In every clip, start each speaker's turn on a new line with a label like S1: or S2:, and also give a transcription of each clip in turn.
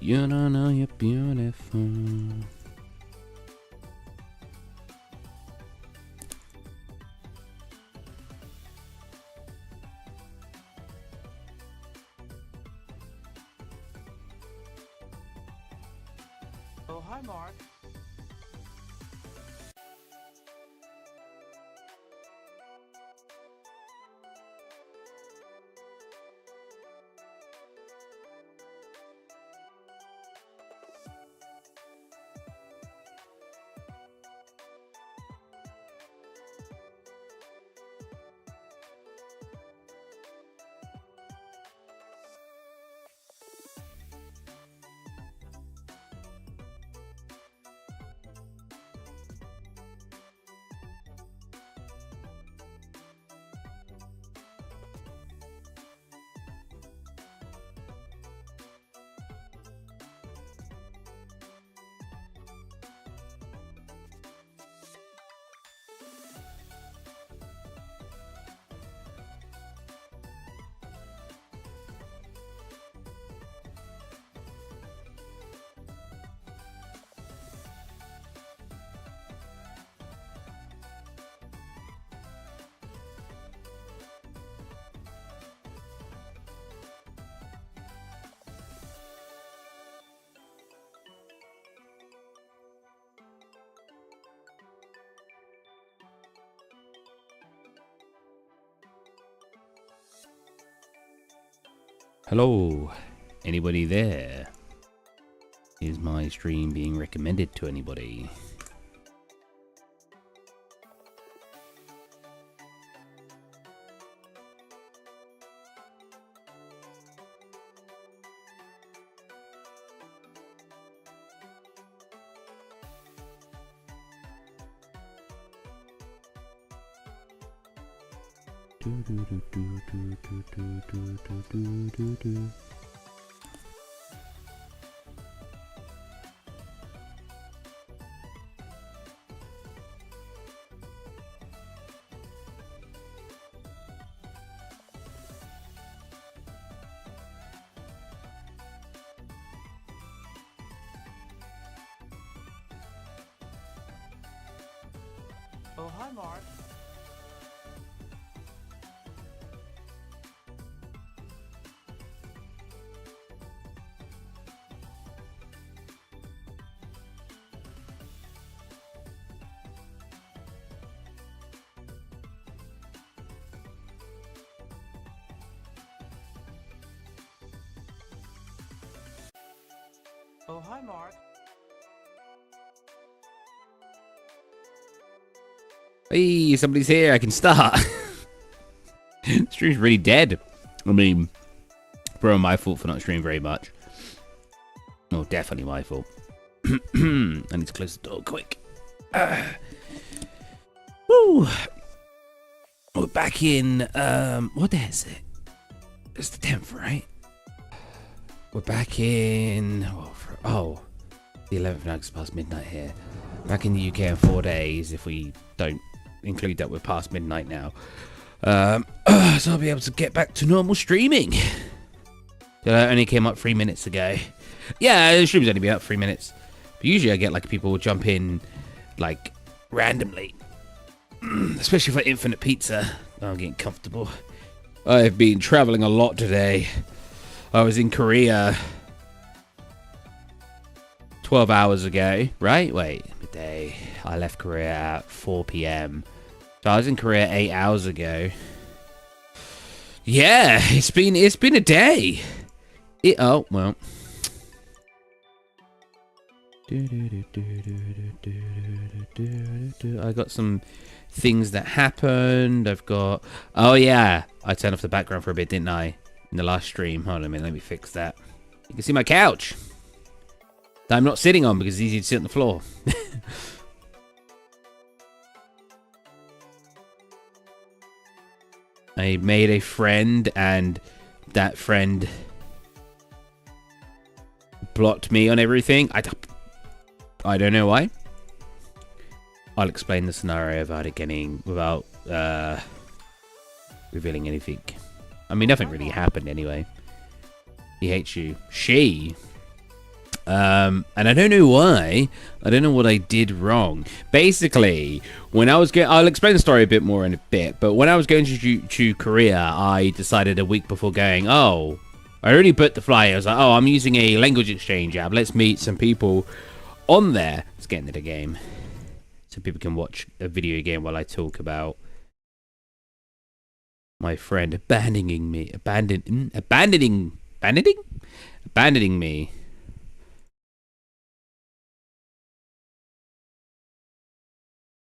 S1: You don't know you're beautiful.
S2: Oh, hi, Mark.
S1: Hello, anybody there? Is my stream being recommended to anybody?
S2: Oh, hi, Mark. Oh, hi, Mark.
S1: Hey, somebody's here. I can start. Stream's really dead. I mean, probably my fault for not streaming very much. Oh, definitely my fault. I need to close the door quick. Woo! We're back in. What day is it? It's the 10th, right? We're back in. The 11th now, 'cause it's past midnight here. Back in the UK in 4 days, if we don't include that we're past midnight now. So I'll be able to get back to normal streaming. That only came up 3 minutes ago. Yeah, the stream's only been up 3 minutes. But usually I get like people will jump in like randomly. Especially for Infinite Pizza. I'm getting comfortable. I've been traveling a lot today. I was in Korea 12 hours ago, right? Wait, midday. I left Korea at 4 p.m. So I was in Korea 8 hours ago. Yeah, it's been a day. Oh, well. I got some things that happened. I've got... Oh, yeah. I turned off the background for a bit, didn't I? In the last stream. Hold on a minute. Let me fix that. You can see my couch that I'm not sitting on because it's easy to sit on the floor. I made a friend and that friend blocked me on everything. I don't know why. I'll explain the scenario without revealing anything. I mean, nothing really happened anyway. He hates you. She And I don't know why. I don't know what I did wrong. Basically, when I was going, I'll explain the story a bit more in a bit. But when I was going to Korea, I decided a week before going, oh, I already booked the flight. I was like, oh, I'm using a language exchange app. Let's meet some people on there. Let's get into the game so people can watch a video game while I talk about my friend abandoning me. Abandoning me.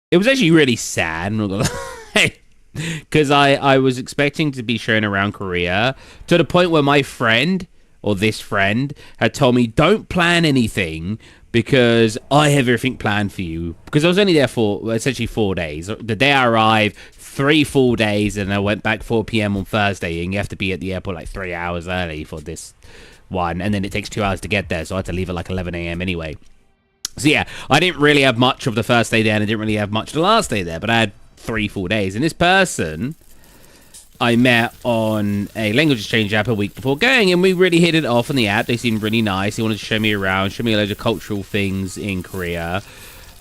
S1: It was actually really sad, I'm not gonna lie, because I was expecting to be shown around Korea to the point where my friend, or this friend, had told me, don't plan anything because I have everything planned for you. Because I was only there for essentially 4 days. The day I arrived, 3 full days, and I went back 4 p.m. on Thursday, and you have to be at the airport like 3 hours early for this one, and then it takes 2 hours to get there, so I had to leave at like 11 a.m. anyway. So yeah, I didn't really have much of the first day there, and I didn't really have much of the last day there, but I had 3 full days. And this person I met on a language exchange app a week before going, and we really hit it off on the app. They seemed really nice. They wanted to show me around, show me loads of cultural things in Korea.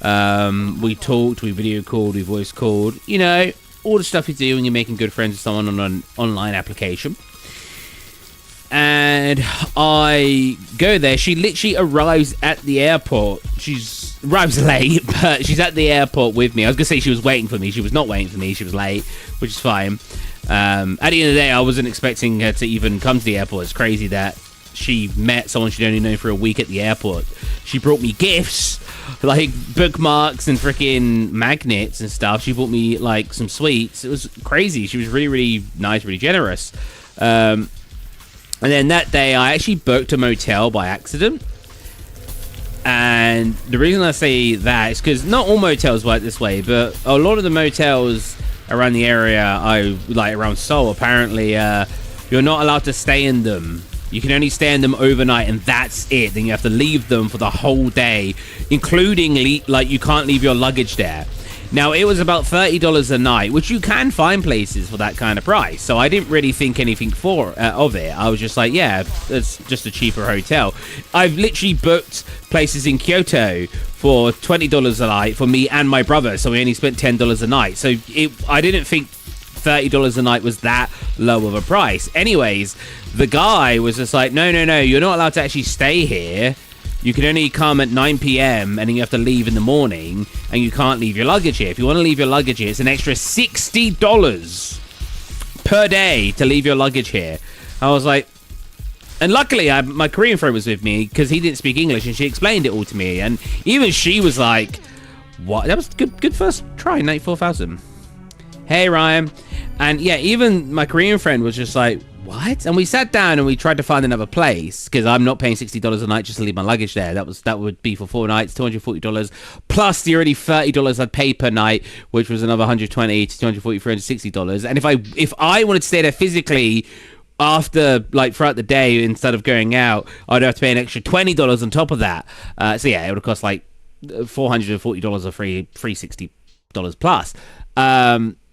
S1: We talked, we video called, we voice called, you know, all the stuff you do when you're making good friends with someone on an online application. And I go there. She literally arrives at the airport. Arrives late, but she's at the airport with me. I was going to say she was waiting for me. She was not waiting for me. She was late, which is fine. At the end of the day, I wasn't expecting her to even come to the airport. It's crazy that she met someone she'd only known for a week at the airport. She brought me gifts, like bookmarks and freaking magnets and stuff. She brought me, like, some sweets. It was crazy. She was really, really nice, really generous. And then that day, I actually booked a motel by accident. And the reason I say that is because not all motels work this way, but a lot of the motels around the area, around Seoul, apparently, you're not allowed to stay in them. You can only stay in them overnight, and that's it. Then you have to leave them for the whole day, including, you can't leave your luggage there. Now, it was about $30 a night, which you can find places for that kind of price. So I didn't really think anything of it. I was just like, yeah, it's just a cheaper hotel. I've literally booked places in Kyoto for $20 a night for me and my brother. So we only spent $10 a night. So I didn't think $30 a night was that low of a price. Anyways, the guy was just like, no, you're not allowed to actually stay here. You can only come at 9 p.m. and then you have to leave in the morning, and you can't leave your luggage here. If you want to leave your luggage here, it's an extra $60 per day to leave your luggage here. I was like, and luckily my Korean friend was with me because he didn't speak English, and she explained it all to me. And even she was like, what? That was good first try, 94,000. Hey, Ryan. And yeah, even my Korean friend was just like, what? And we sat down and we tried to find another place because I'm not paying $60 a night just to leave my luggage there. That would be for 4 nights, $240 plus the already $30 I'd pay per night, which was another $120 to $240, $360. And if I wanted to stay there physically after, like, throughout the day instead of going out, I'd have to pay an extra $20 on top of that. So yeah, it would have cost like $440 or $360 plus.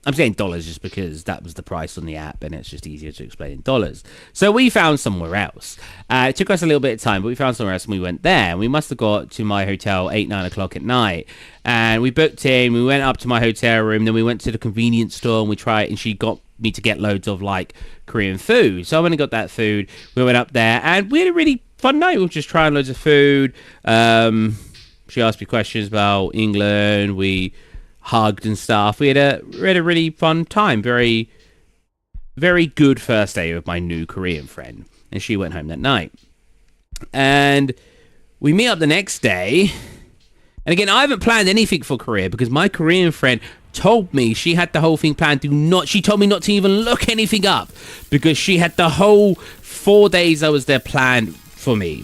S1: I'm saying dollars just because that was the price on the app, and it's just easier to explain in dollars. So we found somewhere else. It took us a little bit of time, but we found somewhere else, and we went there. And we must have got to my hotel 8, 9 o'clock at night. And we booked in. We went up to my hotel room. Then we went to the convenience store, and we tried. And she got me to get loads of, like, Korean food. So I went and got that food. We went up there, and we had a really fun night. We were just trying loads of food. She asked me questions about England. We hugged and stuff. We had a really fun time. Very, very good first day with my new Korean friend. And she went home that night. And we meet up the next day. And again, I haven't planned anything for Korea because my Korean friend told me she had the whole thing planned. She told me not to even look anything up because she had the whole 4 days I was there planned for me.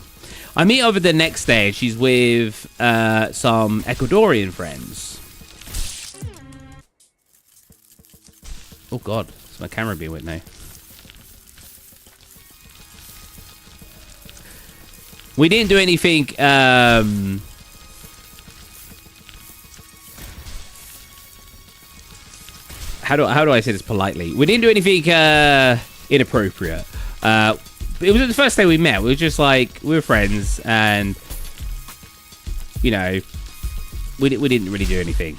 S1: I meet over the next day, and she's with some Ecuadorian friends. Oh god, it's my camera being wet now. We didn't do anything, how do I say this politely? We didn't do anything inappropriate. It was the first day we met. We were just like, we were friends, and you know, we didn't really do anything.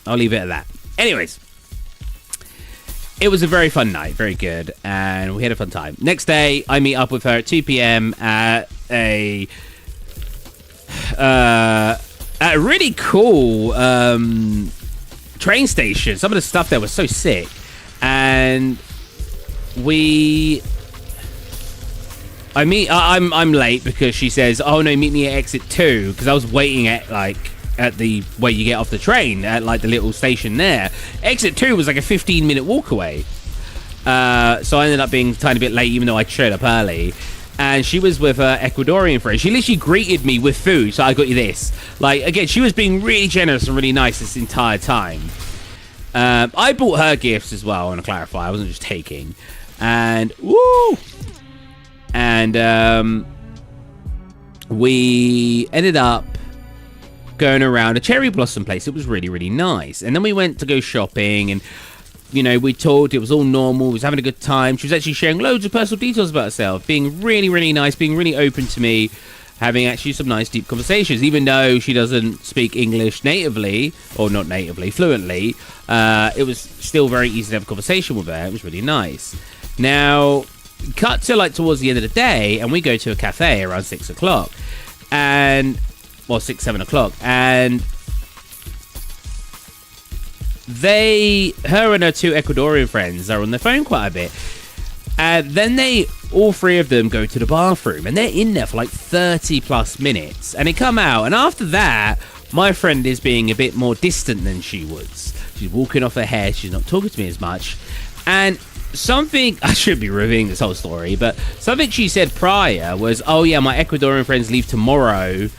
S1: I'll leave it at that. Anyways, it was a very fun night, very good, and we had a fun time. Next day, I meet up with her at 2 p.m. at a really cool train station. Some of the stuff there was so sick, and I'm late because she says, "Oh no, meet me at exit 2," because I was waiting at the where you get off the train at like the little station there. Exit 2 was like a 15-minute walk away. So I ended up being a tiny bit late, even though I showed up early. And she was with her Ecuadorian friend. She literally greeted me with food. So I got you this. Like, again, she was being really generous and really nice this entire time. I bought her gifts as well, I want to clarify. I wasn't just taking. And, woo! And we ended up going around a cherry blossom place. It was really, really nice. And then we went to go shopping, and you know, we talked. It was all normal. We was having a good time. She was actually sharing loads of personal details about herself, being really, really nice, being really open to me, having actually some nice deep conversations, even though she doesn't speak English natively, or not natively, fluently. It was still very easy to have a conversation with her. It was really nice. Now, cut to like towards the end of the day, and we go to a cafe around 6 o'clock, and 6-7 o'clock, and her and her two Ecuadorian friends are on their phone quite a bit, and then all three of them go to the bathroom, and they're in there for like 30 plus minutes, and they come out, and after that, my friend is being a bit more distant than she was. She's walking off her head, she's not talking to me as much, and something, I should be revealing this whole story, but something she said prior was, "Oh yeah, my Ecuadorian friends leave tomorrow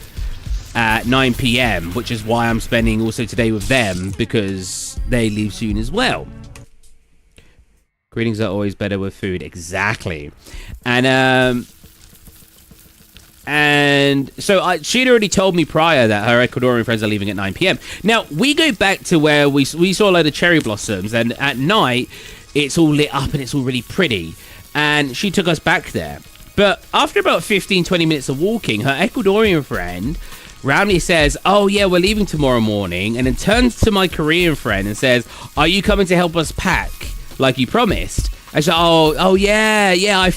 S1: at 9 p.m, which is why I'm spending also today with them, because they leave soon as well." Greetings are always better with food. Exactly. And so she'd already told me prior that her Ecuadorian friends are leaving at 9 p.m. Now, we go back to where we saw a load of cherry blossoms, and at night, it's all lit up and it's all really pretty. And she took us back there. But after about 15-20 minutes of walking, her Ecuadorian friend roundly says, "Oh yeah, we're leaving tomorrow morning," and then turns to my Korean friend and says, "Are you coming to help us pack like you promised?" I said, oh yeah,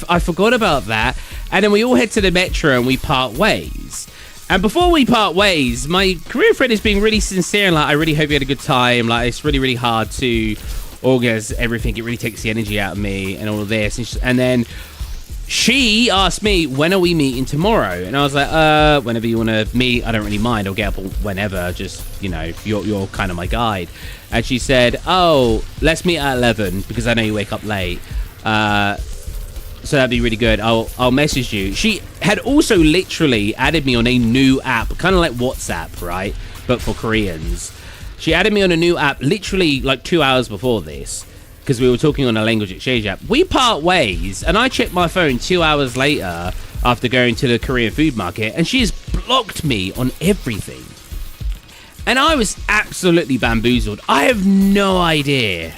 S1: I forgot about that. And then we all head to the metro and we part ways. And before we part ways, my Korean friend is being really sincere and like, "I really hope you had a good time. Like, it's really, really hard to organize everything. It really takes the energy out of me and all of this." And then she asked me, "When are we meeting tomorrow?" And I was like, whenever you want to meet, I don't really mind. I'll get up whenever. Just, you know, you're kind of my guide. And she said, "Oh, let's meet at 11 because I know you wake up late. So that'd be really good. I'll message you." She had also literally added me on a new app, kind of like WhatsApp, right? But for Koreans. She added me on a new app literally like 2 hours before this, because we were talking on a language exchange app. We part ways, and I checked my phone 2 hours later after going to the Korean food market, and she has blocked me on everything. And I was absolutely bamboozled. I have no idea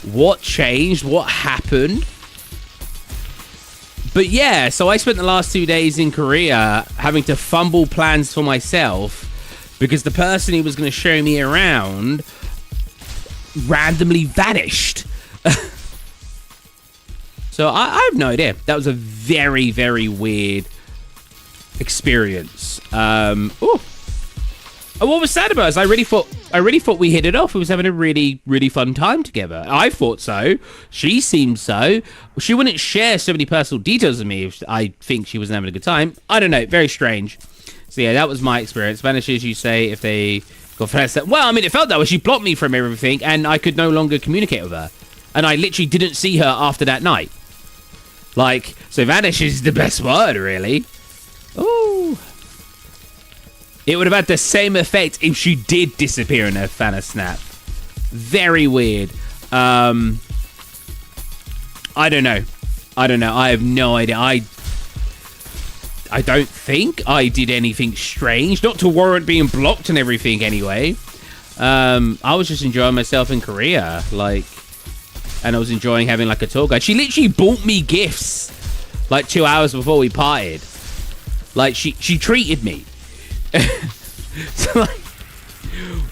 S1: what changed, what happened. But yeah, so I spent the last 2 days in Korea having to fumble plans for myself because the person who was going to show me around randomly vanished. So I have no idea. That was a very, very weird experience. Ooh. And what was sad about it is I really thought we hit it off. We was having a really, really fun time together. I thought so. She seemed so. She wouldn't share so many personal details with me if I think she wasn't having a good time. I don't know. Very strange. So yeah, that was my experience. Vanishes, you say, if they got first. Well, I mean, it felt that way. She blocked me from everything, and I could no longer communicate with her. And I literally didn't see her after that night. Like, so vanishes is the best word, really. Ooh. It would have had the same effect if she did disappear in her Fana snap. Very weird. I don't know. I have no idea. I don't think I did anything strange. Not to warrant being blocked and everything anyway. I was just enjoying myself in Korea. Like, and I was enjoying having like a tour guide. She literally bought me gifts like 2 hours before we parted. Like, she treated me. So, like,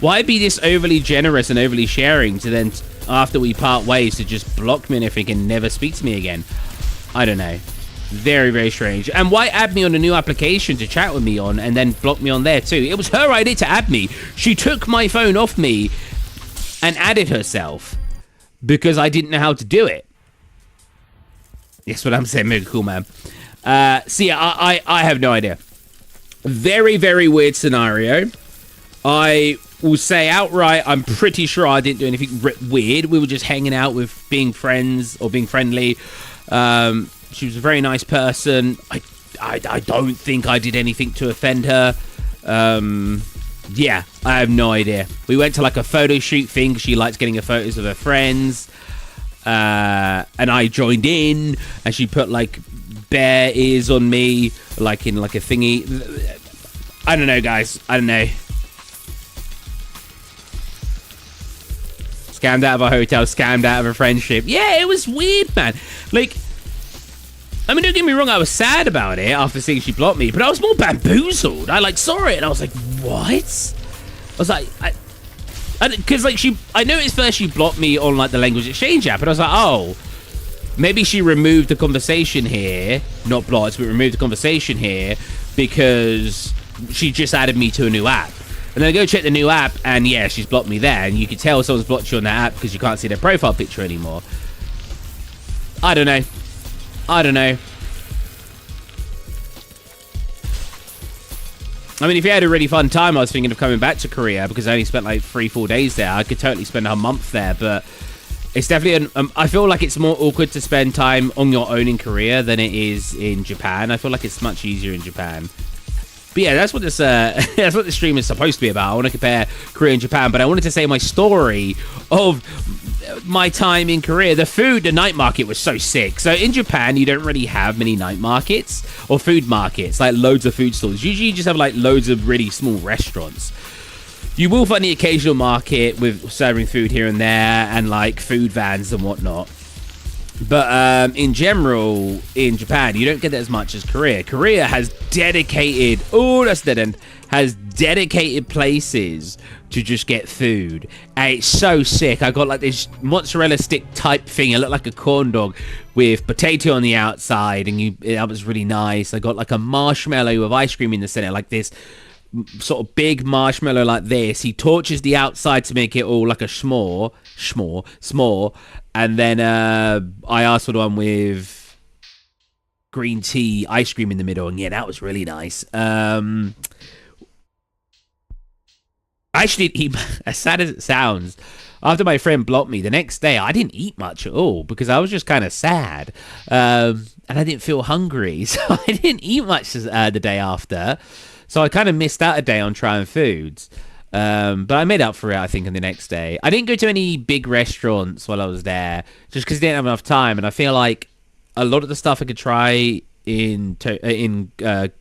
S1: why be this overly generous and overly sharing to then, after we part ways, to just block me and everything and never speak to me again? I don't know. Very, very strange. And why add me on a new application to chat with me on and then block me on there too? It was her idea to add me. She took my phone off me and added herself because I didn't know how to do it. That's what I'm saying. Very cool, man. So yeah, I have no idea. Very, very weird scenario. I will say outright, I'm pretty sure I didn't do anything weird. We were just hanging out with being friends or being friendly. She was a very nice person. I don't think I did anything to offend her. Yeah, I have no idea. We went to like a photo shoot thing. She likes getting her photos of her friends. And I joined in, and she put like bear ears on me, like in like a thingy. I don't know, guys. I don't know. Scammed out of a hotel, scammed out of a friendship. Yeah, it was weird, man. Like, I mean, don't get me wrong, I was sad about it after seeing she blocked me, but I was more bamboozled. I like saw it and I was like, what? I was like, because like I noticed first she blocked me on like the language exchange app, and I was like, oh, maybe she removed the conversation here, not blocked, but removed the conversation here because she just added me to a new app. And then I go check the new app, and yeah, she's blocked me there, and you can tell someone's blocked you on that app because you can't see their profile picture anymore. I don't know. I don't know. I mean, if you had a really fun time, I was thinking of coming back to Korea because I only spent like 3-4 days there. I could totally spend a month there, but it's definitely I feel like it's more awkward to spend time on your own in Korea than it is in Japan. I feel like it's much easier in Japan. But yeah, that's what this that's what the stream is supposed to be about. I want to compare Korea and Japan, but I wanted to say my story of my time in Korea. The food, the night market was so sick. So in Japan, you don't really have many night markets or food markets, like loads of food stores. Usually you just have like loads of really small restaurants. You will find the occasional market with serving food here and there and like food vans and whatnot. But in general, in Japan, you don't get that as much as Korea. Korea has dedicated, oh, that's dead end, has dedicated places to just get food. And it's so sick. I got like this mozzarella stick type thing. It looked like a corn dog with potato on the outside, and that was really nice. I got like a marshmallow with ice cream in the center, like this sort of big marshmallow like this. He torches the outside to make it all like a s'more, and then I asked for the one with green tea ice cream in the middle, and yeah, that was really nice. I actually didn't eat, as sad as it sounds, after my friend blocked me, the next day I didn't eat much at all because I was just kind of sad, and I didn't feel hungry, so I didn't eat much the day after. So I kind of missed out a day on trying foods. But I made up for it, I think, on the next day. I didn't go to any big restaurants while I was there, just because I didn't have enough time. And I feel like a lot of the stuff I could try in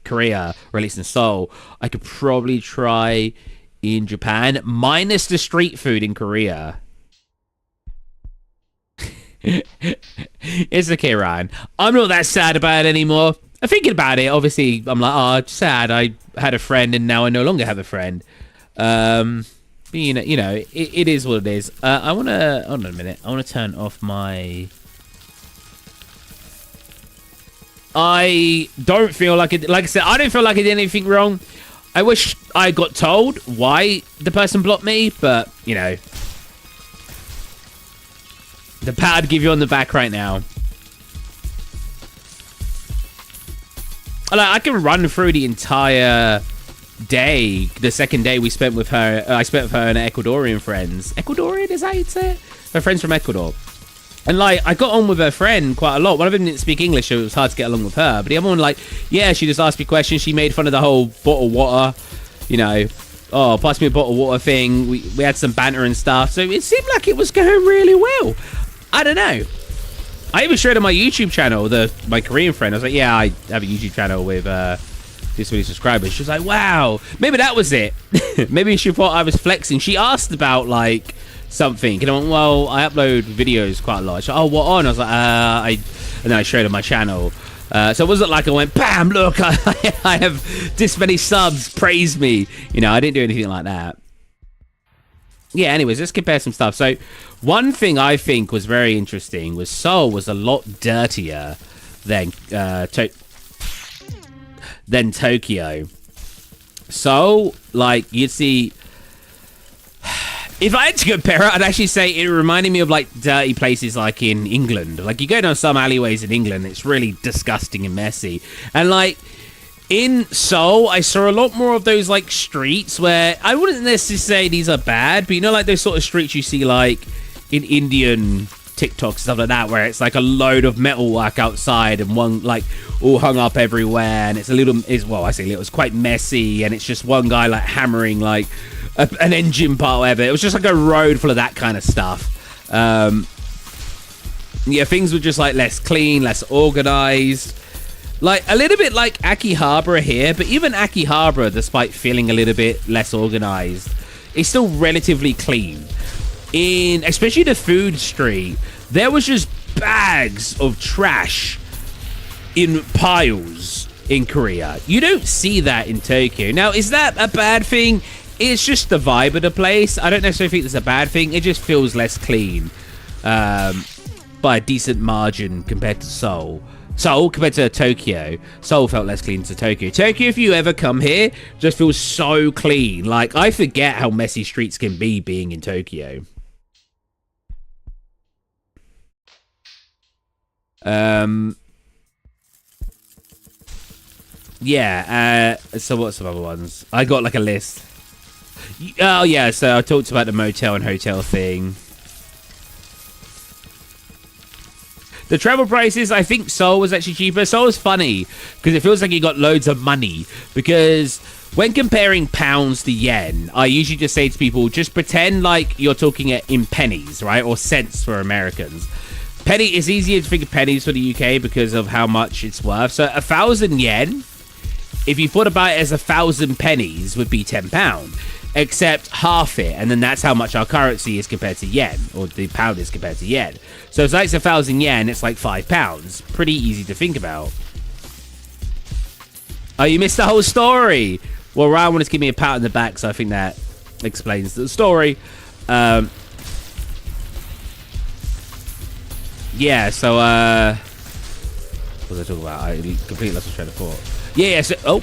S1: Korea, or at least in Seoul, I could probably try in Japan, minus the street food in Korea. It's okay, Ryan. I'm not that sad about it anymore. I'm thinking about it. Obviously, I'm like, oh, it's sad. I had a friend, and now I no longer have a friend. But you know, it is what it is. I want to, hold on a minute. I want to turn off my... I don't feel like it, like I said, I don't feel like I did anything wrong. I wish I got told why the person blocked me, but, you know, the pat I'd give you on the back right now. I can run through the entire day, the second day we spent with her. I spent with her and her Ecuadorian friends. Ecuadorian, is that how you'd say it? Her friends from Ecuador. And, like, I got on with her friend quite a lot. One of them didn't speak English, so it was hard to get along with her. But the other one, like, yeah, she just asked me questions. She made fun of the whole bottled water, you know. Oh, pass me a bottle of water thing. We had some banter and stuff. So it seemed like it was going really well. I don't know. I even showed her my YouTube channel, my Korean friend. I was like, yeah, I have a YouTube channel with this many subscribers. She was like, wow. Maybe that was it. Maybe she thought I was flexing. She asked about, like, something. And I went, well, I upload videos quite a lot. She said, oh, what on? I was like, and then I showed her my channel. So it wasn't like I went, bam, look, I have this many subs, praise me. You know, I didn't do anything like that. Yeah, anyways, let's compare some stuff. So one thing I think was very interesting was Seoul was a lot dirtier than Tokyo. So, like, you'd see... If I had to compare it, I'd actually say it reminded me of, like, dirty places like in England. Like, you go down some alleyways in England, it's really disgusting and messy. And, like, in Seoul, I saw a lot more of those, like, streets where... I wouldn't necessarily say these are bad, but you know, like, those sort of streets you see, like, in Indian TikToks, stuff like that, where it's, like, a load of metalwork outside and one, like, all hung up everywhere, and it's a little... well, I say little, it's quite messy, and it's just one guy, like, hammering, like... an engine part, whatever. It was just like a road full of that kind of stuff. Yeah, things were just like less clean, less organized. Like a little bit like Akihabara here, but even Akihabara, despite feeling a little bit less organized, is still relatively clean. In especially the food street, there was just bags of trash in piles in Korea. You don't see that in Tokyo. Now, is that a bad thing? It's just the vibe of the place. I don't necessarily think it's a bad thing. It just feels less clean by a decent margin compared to Seoul. Seoul compared to Tokyo. Seoul felt less clean to Tokyo. Tokyo, if you ever come here, just feels so clean. Like, I forget how messy streets can be being in Tokyo. Yeah, so what's some other ones? I got like a list. Oh, yeah, so I talked about the motel and hotel thing. The travel prices, I think Seoul was actually cheaper. Seoul was funny because it feels like you got loads of money. Because when comparing pounds to yen, I usually just say to people, just pretend like you're talking in pennies, right? Or cents for Americans. Penny, it's easier to think of pennies for the UK because of how much it's worth. So 1,000 yen, if you thought about it as 1,000 pennies, would be £10. Except half it, and then that's how much our currency is compared to yen, or the pound is compared to yen. So if it's 1,000 yen, it's like £5. Pretty easy to think about. Oh, you missed the whole story. Well, Ryan wanted to give me a pat on the back, so I think that explains the story. Yeah, so what was I talking about? I completely lost my train of thought. Yeah, so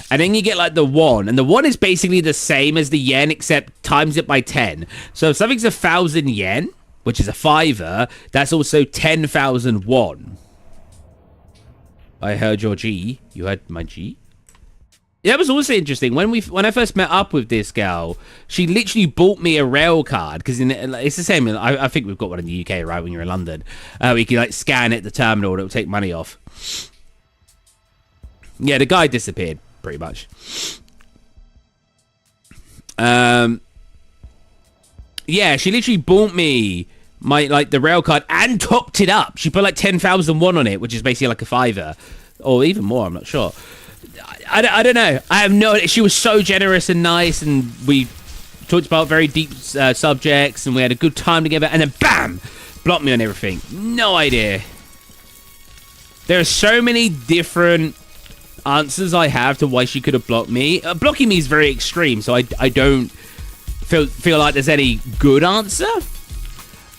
S1: and then you get like the won, and the won is basically the same as the yen except times it by 10. So if something's 1,000 yen, which is a fiver, that's also 10,000 won. I heard your G. You heard my G? Yeah, that was also interesting. When I first met up with this girl, she literally bought me a rail card because it's the same. I think we've got one in the UK, right? When you're in London, we can like scan it at the terminal, and it'll take money off. Yeah, the guy disappeared pretty much. Yeah, she literally bought me the rail card and topped it up. She put like 10,000 won on it, which is basically like a fiver or even more. I'm not sure. I don't know. I have no. She was so generous and nice, and we talked about very deep subjects, and we had a good time together. And then bam, blocked me on everything. No idea. There are so many different answers I have to why she could have blocked me. Blocking me is very extreme, so I don't feel like there's any good answer.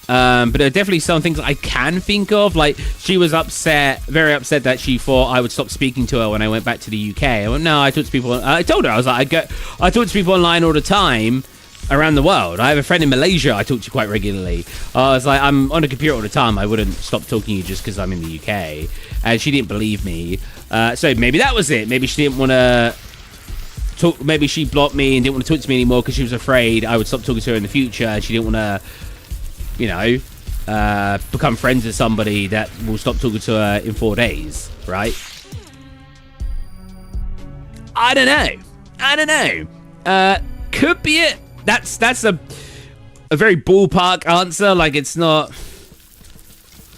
S1: But there are definitely some things I can think of. Like, she was very upset that she thought I would stop speaking to her when I went back to the UK. I went, no, I talk to people. I told her, I was like, I talk to people online all the time around the world. I have a friend in Malaysia I talk to quite regularly. I was like, I'm on a computer all the time. I wouldn't stop talking to you just because I'm in the UK. And she didn't believe me. So maybe that was it. Maybe she didn't want to talk. Maybe she blocked me and didn't want to talk to me anymore because she was afraid I would stop talking to her in the future. And she didn't want to, become friends with somebody that will stop talking to her in 4 days, right? I don't know. Could be it. That's a very ballpark answer. Like, it's not.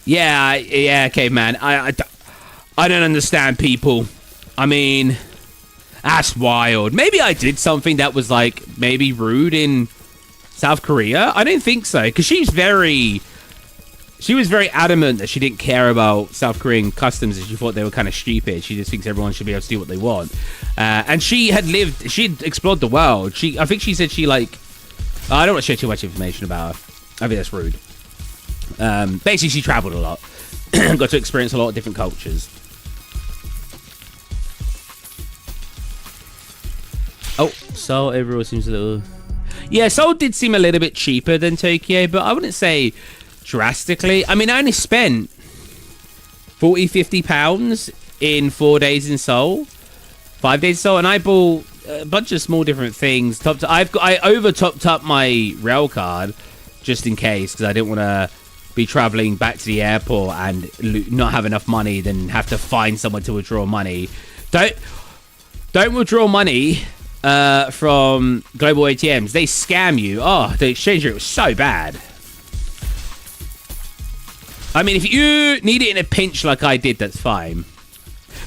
S1: Yeah, okay, man. I don't understand people. I mean, that's wild. Maybe I did something that was like maybe rude in South Korea. I don't think so, because she's very She was very adamant that she didn't care about South Korean customs and she thought they were kind of stupid. She just thinks everyone should be able to do what they want. And she'd explored the world. I think she said she like, I don't want to share too much information about her. I think that's rude. Basically, she traveled a lot. Got to experience a lot of different cultures. Oh, Seoul overall seems a little... Yeah, Seoul did seem a little bit cheaper than Tokyo, but I wouldn't say drastically. I mean, I only spent 40-50 pounds in 4 days in Seoul, 5 days in Seoul, and I bought a bunch of small different things. I over topped up my rail card just in case, because I didn't want to be traveling back to the airport and not have enough money, then have to find someone to withdraw money. Don't withdraw money from global ATMs. They scam you. Oh, the exchange rate was so bad. I mean, if you need it in a pinch like I did, that's fine.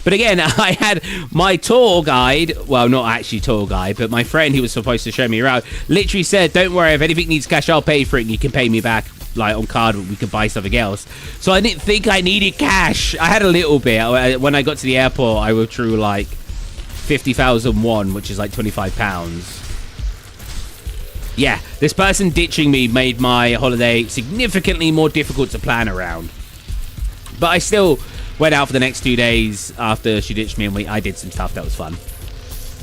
S1: But again, I had my tour guide, well, not actually tour guide, but my friend who was supposed to show me around, literally said, don't worry, if anything needs cash, I'll pay for it and you can pay me back, like, on card, we could buy something else. So I didn't think I needed cash. I had a little bit. When I got to the airport, I withdrew, like, 50,000 won, which is like 25 pounds. Yeah, this person ditching me made my holiday significantly more difficult to plan around. But I still went out for the next 2 days after she ditched me, and I did some stuff that was fun.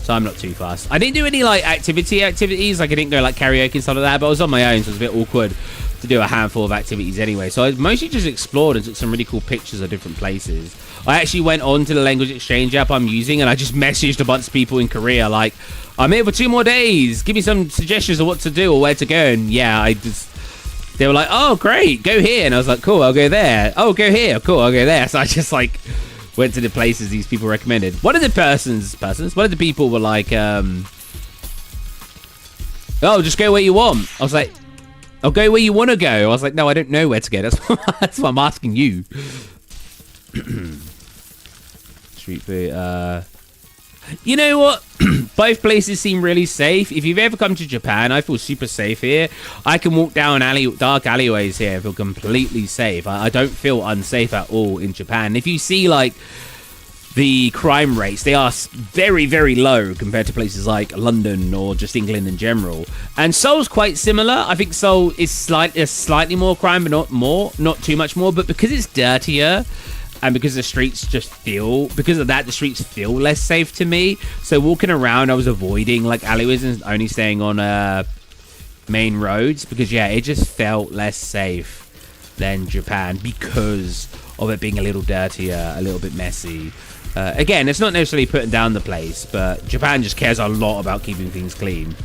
S1: So I'm not too fast. I didn't do any like activities, like I didn't go like karaoke and stuff like that, but I was on my own, so it was a bit awkward to do a handful of activities anyway. So I mostly just explored and took some really cool pictures of different places. I actually went on to the language exchange app I'm using, and I just messaged a bunch of people in Korea like, I'm here for 2 more days, give me some suggestions of what to do or where to go. And yeah, they were like, oh great, go here. And I was like, cool, I'll go there. Oh, go here, cool, I'll go there. So I just like went to the places these people recommended. One of the people were like, oh, just go where you want. I was like, I'll go where you want to go. I was like, no, I don't know where to go. That's what I'm asking you. Street food. You know what? Both places seem really safe. If you've ever come to Japan, I feel super safe here. I can walk down dark alleyways here and feel completely safe. I don't feel unsafe at all in Japan. If you see like the crime rates, they are very, very low compared to places like London or just England in general. And Seoul's quite similar. I think Seoul is slightly more crime, but not too much more. But because it's dirtier, and because the streets the streets feel less safe to me. So walking around, I was avoiding like alleyways and only staying on main roads because yeah, it just felt less safe than Japan because of it being a little dirtier, a little bit messy. Again, it's not necessarily putting down the place, but Japan just cares a lot about keeping things clean.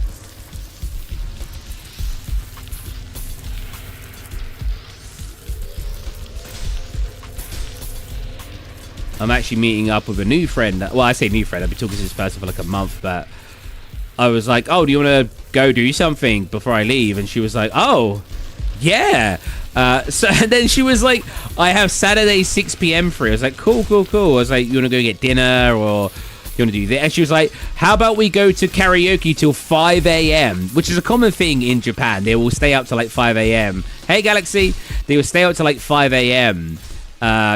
S1: I'm actually meeting up with a new friend. Well, I say new friend. I've been talking to this person for like a month, but I was like, oh, do you want to go do something before I leave? And she was like, oh, yeah. So then she was like, I have Saturday 6 p.m. free. I was like, cool. I was like, you want to go get dinner or you want to do that? And she was like, how about we go to karaoke till 5 a.m., which is a common thing in Japan. They will stay up till like 5 a.m. Hey, Galaxy. They will stay up till like 5 a.m.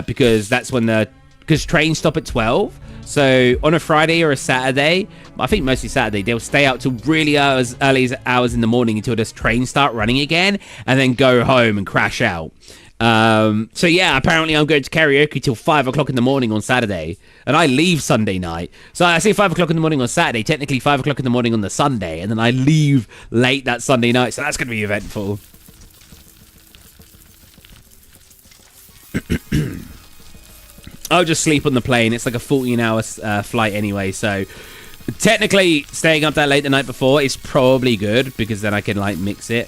S1: Because that's when because trains stop at 12. So on a Friday or a Saturday, I think mostly Saturday, they'll stay out till really early hours in the morning until the trains start running again and then go home and crash out. So yeah, apparently I'm going to karaoke till 5 o'clock in the morning on Saturday and I leave Sunday night. So I say 5 o'clock in the morning on Saturday, technically 5 o'clock in the morning on the Sunday, and then I leave late that Sunday night. So that's going to be eventful. I'll just sleep on the plane. It's like a 14-hour flight anyway, so technically staying up that late the night before is probably good because then I can like mix it.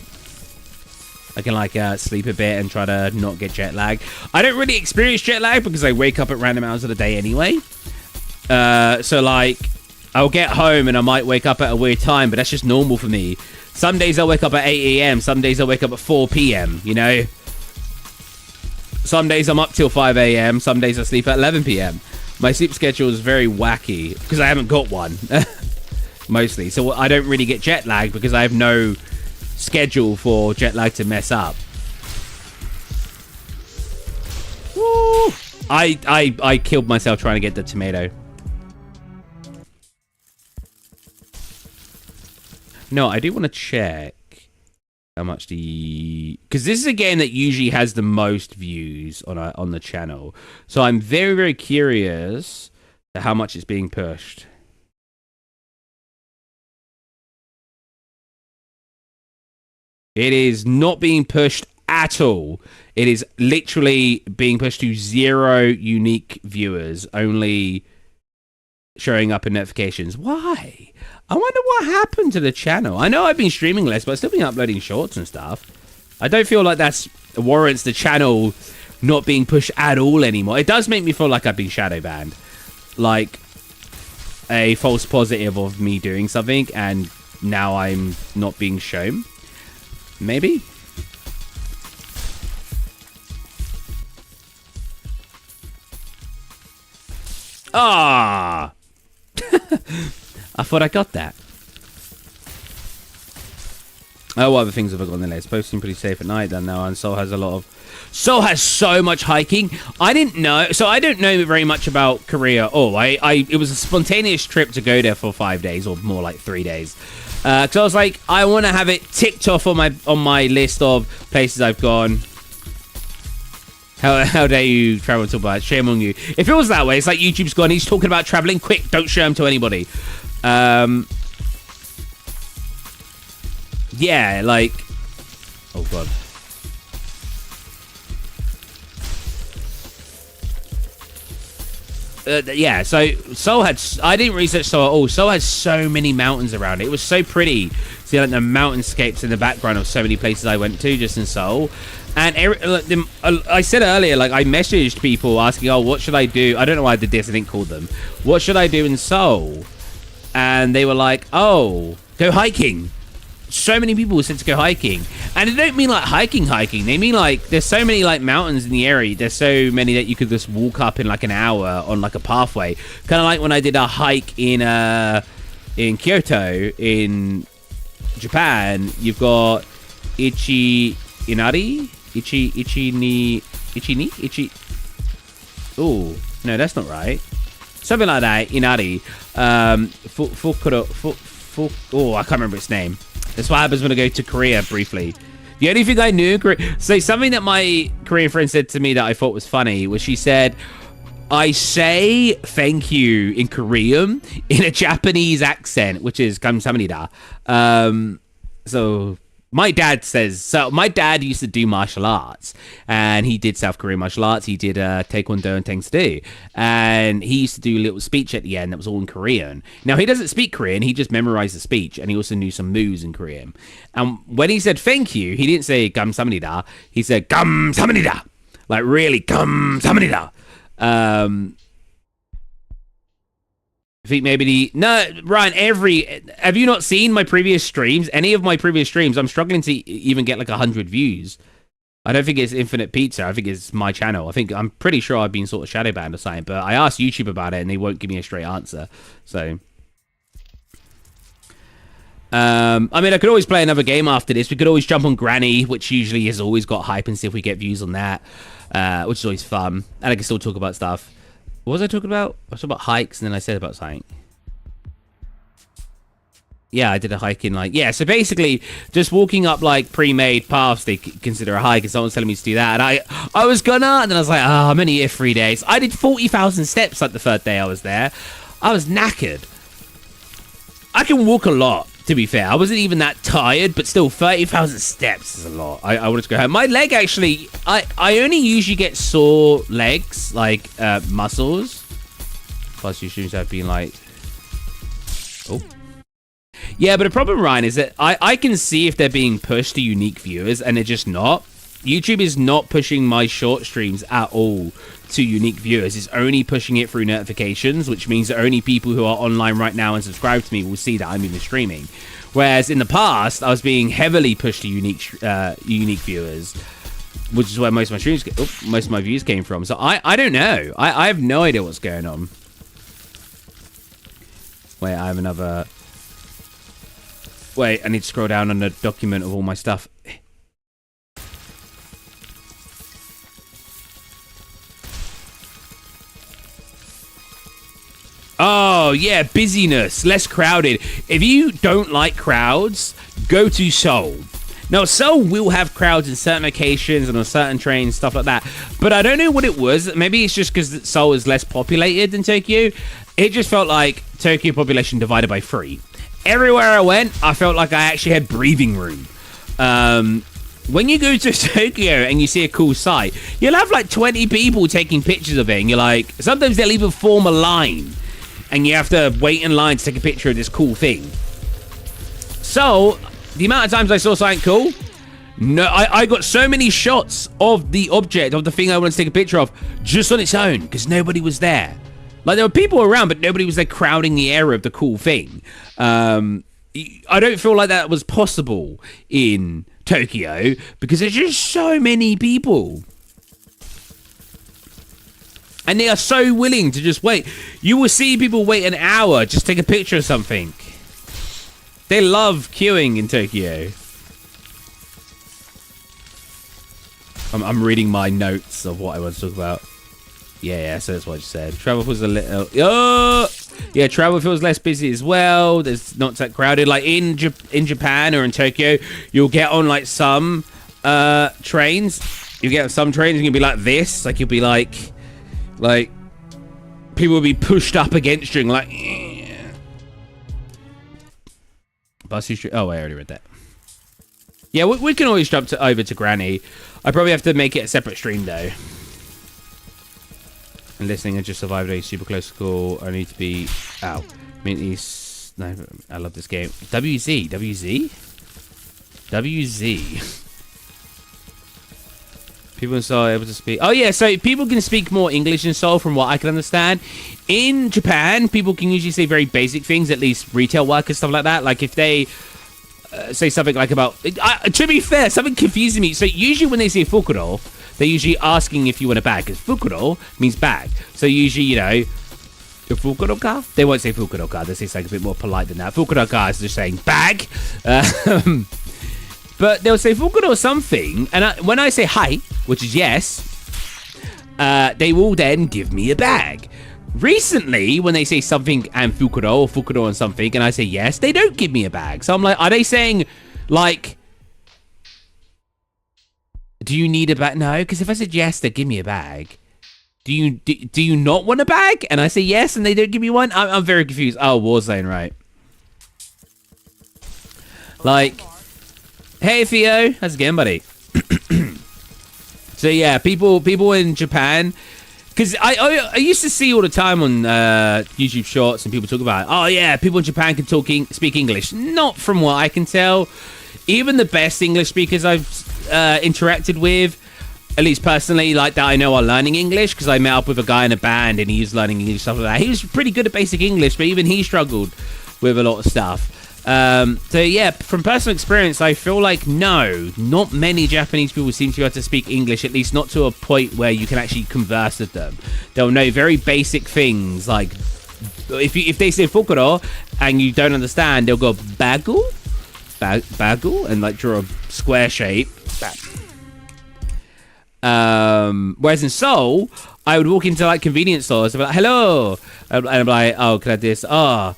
S1: I can like sleep a bit and try to not get jet lag. I don't really experience jet lag because I wake up at random hours of the day anyway. So like I'll get home and I might wake up at a weird time, but that's just normal for me. Some days I'll wake up at 8 a.m. Some days I'll wake up at 4 p.m., you know? Some days I'm up till 5 a.m. Some days I sleep at 11 p.m. My sleep schedule is very wacky because I haven't got one. Mostly. So I don't really get jet lag because I have no schedule for jet lag to mess up. I killed myself trying to get the tomato. No, I do want to check how much because this is a game that usually has the most views on the channel. So I'm very, very curious to how much it's being pushed. It is not being pushed at all. It is literally being pushed to 0 unique viewers, only showing up in notifications. Why? I wonder what happened to the channel. I know I've been streaming less, but I've still been uploading shorts and stuff. I don't feel like that's warrants the channel not being pushed at all anymore. It does make me feel like I've been shadow banned. Like a false positive of me doing something, and now I'm not being shown. Maybe? Ah! I thought I got that. Oh, what other things have I got on the list? Posting pretty safe at night then now, and Seoul has a lot of... Seoul has so much hiking. I didn't know... So I don't know very much about Korea. Oh, it was a spontaneous trip to go there for 5 days, or more like 3 days. Because I was like, I want to have it ticked off on my list of places I've gone. How dare you travel to Dubai? Shame on you. If it was that way, it's like YouTube's gone, he's talking about traveling. Quick, don't show him to anybody. Yeah, like... Oh, God. Yeah, so Seoul had... I didn't research Seoul at all. Seoul had so many mountains around it. It was so pretty. See, like, the mountainscapes in the background of so many places I went to just in Seoul. And I said earlier, like, I messaged people asking, oh, what should I do? I don't know why I did this. I didn't call them. What should I do in Seoul? And they were like, oh, go hiking. So many people said to go hiking. And they don't mean like hiking. They mean like there's so many like mountains in the area. There's so many that you could just walk up in like an hour on like a pathway. Kind of like when I did a hike in Kyoto in Japan. You've got Ichi... Oh, no, that's not right. Something like that, Inari. Oh, I can't remember its name. That's what happens when I go to Korea briefly. The only thing I knew... So something that my Korean friend said to me that I thought was funny was she said, I say thank you in Korean in a Japanese accent, which is 감사합니다. So... My dad used to do martial arts, and he did South Korean martial arts. He did Taekwondo and Tang Soo, and he used to do a little speech at the end that was all in Korean. Now, he doesn't speak Korean. He just memorized the speech, and he also knew some moves in Korean. And when he said thank you, he didn't say 감사합니다. He said 감사합니다. Like, really, 감사합니다. I think maybe Ryan, have you not seen my previous streams? Any of my previous streams, I'm struggling to even get like 100 views. I don't think it's Infinite Pizza. I think it's my channel. I'm pretty sure I've been sort of shadow banned or something, but I asked YouTube about it and they won't give me a straight answer. So, I mean, I could always play another game after this. We could always jump on Granny, which usually has always got hype, and see if we get views on that, which is always fun. And I can still talk about stuff. What was I talking about? I was talking about hikes, and then I said about something. Yeah, I did a hike in like... Yeah, so basically, just walking up like pre-made paths they consider a hike, and someone's telling me to do that. And I was gonna, and then I was like, oh, I'm only here 3 days. I did 40,000 steps like the third day I was there. I was knackered. I can walk a lot, to be fair. I wasn't even that tired, but still, 30,000 steps is a lot. I wanted to go home. My leg, actually, I only usually get sore legs, like muscles. Plus, your shoes have been like... Oh. Yeah, but the problem, Ryan, is that I can see if they're being pushed to unique viewers, and they're just not. YouTube is not pushing my short streams at all to unique viewers. It's only pushing it through notifications, which means that only people who are online right now and subscribe to me will see that I'm even streaming. Whereas in the past, I was being heavily pushed to unique viewers, which is where most of my streams, most of my views came from. So I don't know. I have no idea what's going on. Wait, I have another... Wait, I need to scroll down on the document of all my stuff. Oh, yeah, busyness, less crowded. If you don't like crowds, go to Seoul. Now, Seoul will have crowds in certain locations and on certain trains, stuff like that. But I don't know what it was. Maybe it's just because Seoul is less populated than Tokyo. It just felt like Tokyo population divided by 3. Everywhere I went, I felt like I actually had breathing room. When you go to Tokyo and you see a cool site, you'll have like 20 people taking pictures of it. And you're like, sometimes they'll even form a line. And you have to wait in line to take a picture of this cool thing. So, the amount of times I saw something cool, no, I got so many shots of the object, of the thing I wanted to take a picture of, just on its own, because nobody was there. Like, there were people around, but nobody was there crowding the area of the cool thing. I don't feel like that was possible in Tokyo, because there's just so many people. And they are so willing to just wait. You will see people wait an hour just to take a picture of something. They love queuing in Tokyo. I'm reading my notes of what I want to talk about. Yeah, so that's what I just said. Travel feels a little... Oh! Yeah, travel feels less busy as well. There's not that crowded. Like in Japan or in Tokyo, you'll get on like some trains. You get on some trains and you'll be like this. Like you'll be like people will be pushed up against you and like... Bussy Street. Oh, I already read that. Yeah, we can always jump over to Granny. I probably have to make it a separate stream though. And listening, I just survived a super close score. I need to be... Ow. I mean, he's... No, I love this game. WZ. People in Seoul are able to speak... Oh, yeah, so people can speak more English in Seoul from what I can understand. In Japan, people can usually say very basic things, at least retail workers, stuff like that. Like, if they say something like about... to be fair, something confuses me. So, usually when they say fukuro, they're usually asking if you want a bag, because fukuro means bag. So, usually, you know... Fukuro-ka? They won't say fukuro-ka. They say something a bit more polite than that. Fukuro-ka is just saying bag. But they'll say fukuro something, and when I say hi, which is yes, they will then give me a bag. Recently, when they say something and fukuro or fukuro and something, and I say yes, they don't give me a bag. So I'm like, are they saying, like, do you need a bag? No, because if I said yes, they'd give me a bag. Do you not want a bag? And I say yes, and they don't give me one? I'm very confused. Oh, Warzone, right. Like... Hey Theo, how's it going, buddy? So yeah, people in Japan, because I used to see all the time on YouTube Shorts and people talk about, oh yeah, people in Japan can speak English. Not from what I can tell. Even the best English speakers I've interacted with, at least personally, like that I know are learning English, because I met up with a guy in a band and he's learning English, stuff like that. He was pretty good at basic English, but even he struggled with a lot of stuff. So yeah, from personal experience, I feel like no, not many Japanese people seem to be able to speak English, at least not to a point where you can actually converse with them. They'll know very basic things, like if they say fukuro and you don't understand, they'll go bagu, and like draw a square shape. Whereas in Seoul, I would walk into like convenience stores and be like, hello, and I'm like, oh, can I do this? Oh.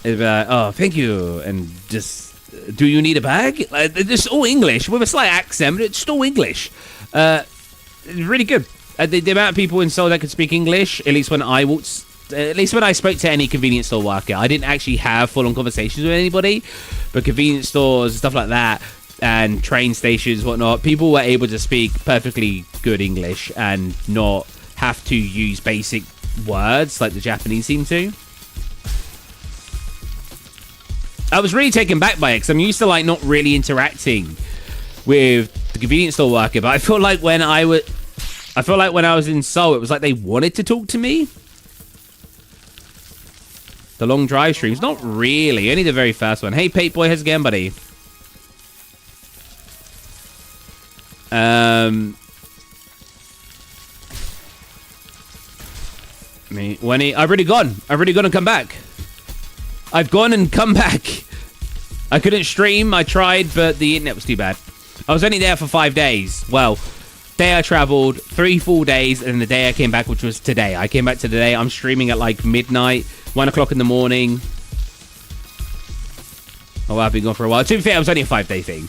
S1: Oh, thank you. And just, do you need a bag? It's all English with a slight accent, but it's still English. Really good. The amount of people in Seoul that could speak English, at least when I spoke to any convenience store worker, I didn't actually have full-on conversations with anybody, but convenience stores and stuff like that, and train stations, whatnot, people were able to speak perfectly good English and not have to use basic words like the Japanese seem to. I was really taken back by it because I'm used to like not really interacting with the convenience store worker, but I feel like when I was in Seoul, it was like they wanted to talk to me. The long drive streams, not really, only the very first one. Hey, Pate Boy, how's it going, buddy? I've already gone and come back. I've gone and come back. I couldn't stream. I tried, but the internet was too bad. I was only there for 5 days. Well, day I traveled, 3 full days, and the day I came back, which was today. I came back to today. I'm streaming at like midnight. 1 o'clock in the morning. Oh, I've been gone for a while. To be fair, it was only a 5-day thing.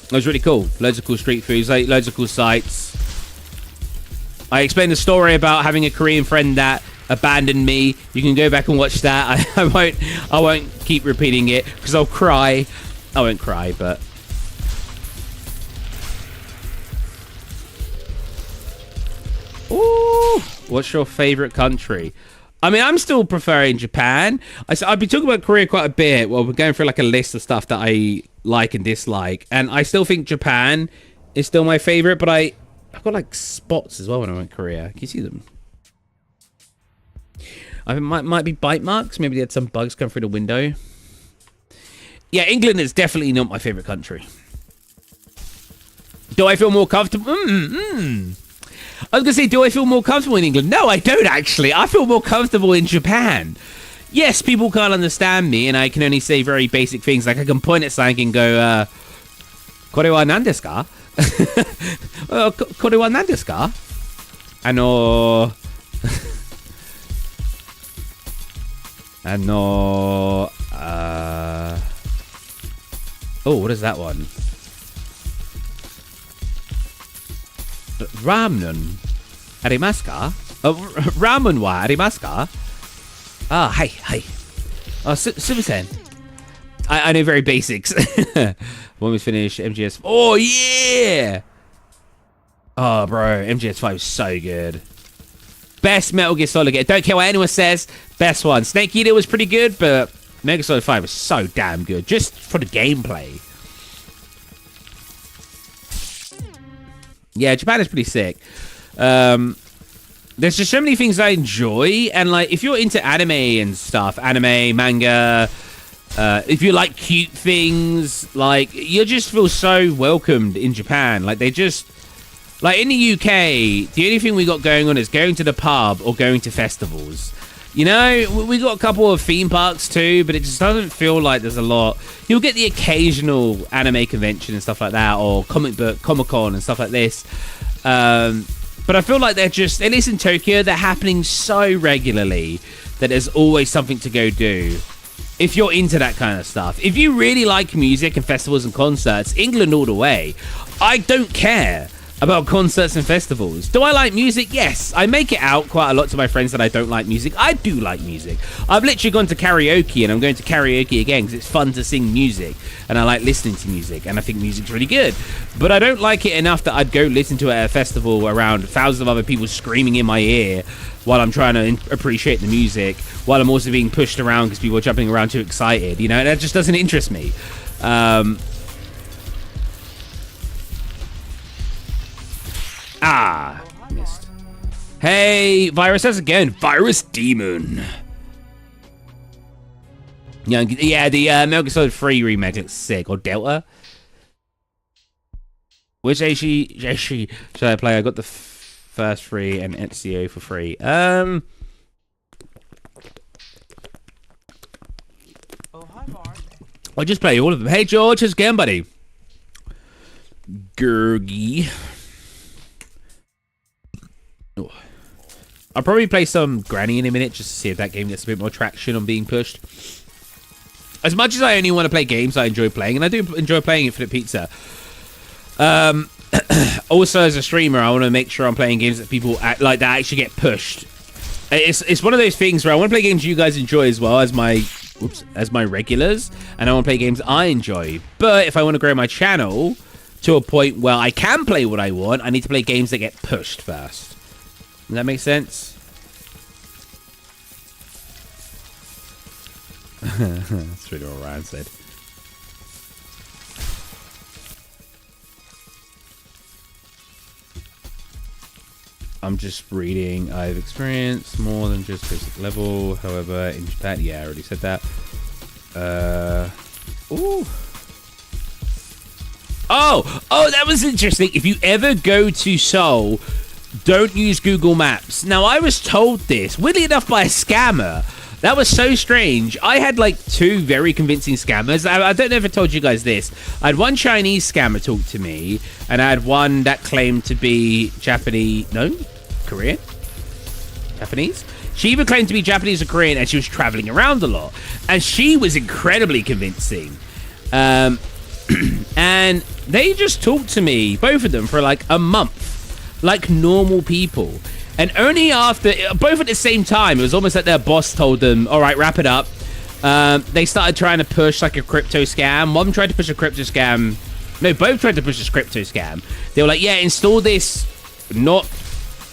S1: It was really cool. Loads of cool street foods, loads of cool sights. I explained a story about having a Korean friend that abandoned me. You can go back and watch that. I won't keep repeating it because I'll cry. I won't cry, but ooh, what's your favorite country? I mean, I'm still preferring Japan. I've been talking about Korea quite a bit. Well, we're going through like a list of stuff that I like and dislike, and I still think Japan is still my favorite. But I've got like spots as well when I went to Korea. Can you see them? I might be bite marks. Maybe they had some bugs come through the window. Yeah, England is definitely not my favorite country. Do I feel more comfortable? I was going to say, do I feel more comfortable in England? No, I don't actually. I feel more comfortable in Japan. Yes, people can't understand me, and I can only say very basic things. Like I can point at something and go, これは何ですか? これは何ですか? Oh, what is that one? Ramen arimasu ka? Ramen wa arimasu ka? Ah, hi. Oh, Sumisen. I know very basics. When we finish MGS. Oh, yeah! Oh, bro. MGS5 is so good. Best Metal Gear Solid game. Don't care what anyone says. Best one. Snake Eater was pretty good, but Metal Gear Solid 5 was so damn good. Just for the gameplay. Yeah, Japan is pretty sick. There's just so many things I enjoy. And, like, if you're into anime and stuff, anime, manga, if you like cute things, like, you just feel so welcomed in Japan. Like, they just... Like, in the UK, the only thing we got going on is going to the pub or going to festivals. You know, we got a couple of theme parks too, but it just doesn't feel like there's a lot. You'll get the occasional anime convention and stuff like that, or comic book, Comic-Con and stuff like this. But I feel like they're just, at least in Tokyo, they're happening so regularly that there's always something to go do. If you're into that kind of stuff. If you really like music and festivals and concerts, England all the way. I don't care about concerts and festivals. Do I like music? Yes. I make it out quite a lot to my friends that I don't like music. I do like music. I've literally gone to karaoke, and I'm going to karaoke again because it's fun to sing music, and I like listening to music, and I think music's really good. But I don't like it enough that I'd go listen to it at a festival around thousands of other people screaming in my ear while I'm trying to appreciate the music, while I'm also being pushed around because people are jumping around too excited. You know, that just doesn't interest me. Missed. Hey, Virus, how's it going? Virus Demon. Yeah, the Metal Gear Solid 3 remake looks sick. Or Delta. Which Aishi should I play? I got the first free and Ezio for free.
S2: Oh, hi, Mark.
S1: I'll just play all of them. Hey, George, how's it going, buddy? Gurgi. Oh. I'll probably play some Granny in a minute just to see if that game gets a bit more traction on being pushed. As much as I only want to play games I enjoy playing, and I do enjoy playing Infinite Pizza. Also, as a streamer, I want to make sure I'm playing games that people like that actually get pushed. It's one of those things where I want to play games you guys enjoy as well as my regulars, and I want to play games I enjoy. But if I want to grow my channel to a point where I can play what I want, I need to play games that get pushed first. Does that make sense? That's really what Ryan said. I'm just reading. I've experienced more than just basic level. However, in Japan, yeah, I already said that. Ooh. Oh, that was interesting. If you ever go to Seoul, don't use Google Maps. Now, I was told this, weirdly enough, by a scammer. That was so strange. I had like two very convincing scammers. I don't know if I told you guys this. I had one Chinese scammer talk to me, and I had one that claimed to be Japanese. No? Korean? Japanese? She even claimed to be Japanese or Korean, and she was traveling around a lot. And she was incredibly convincing. And they just talked to me, both of them, for like a month, like normal people. And only after, both at the same time, it was almost like their boss told them, all right, wrap it up. They started trying to push like a crypto scam. One tried to push a crypto scam. No, both tried to push a crypto scam. They were like, yeah, install this not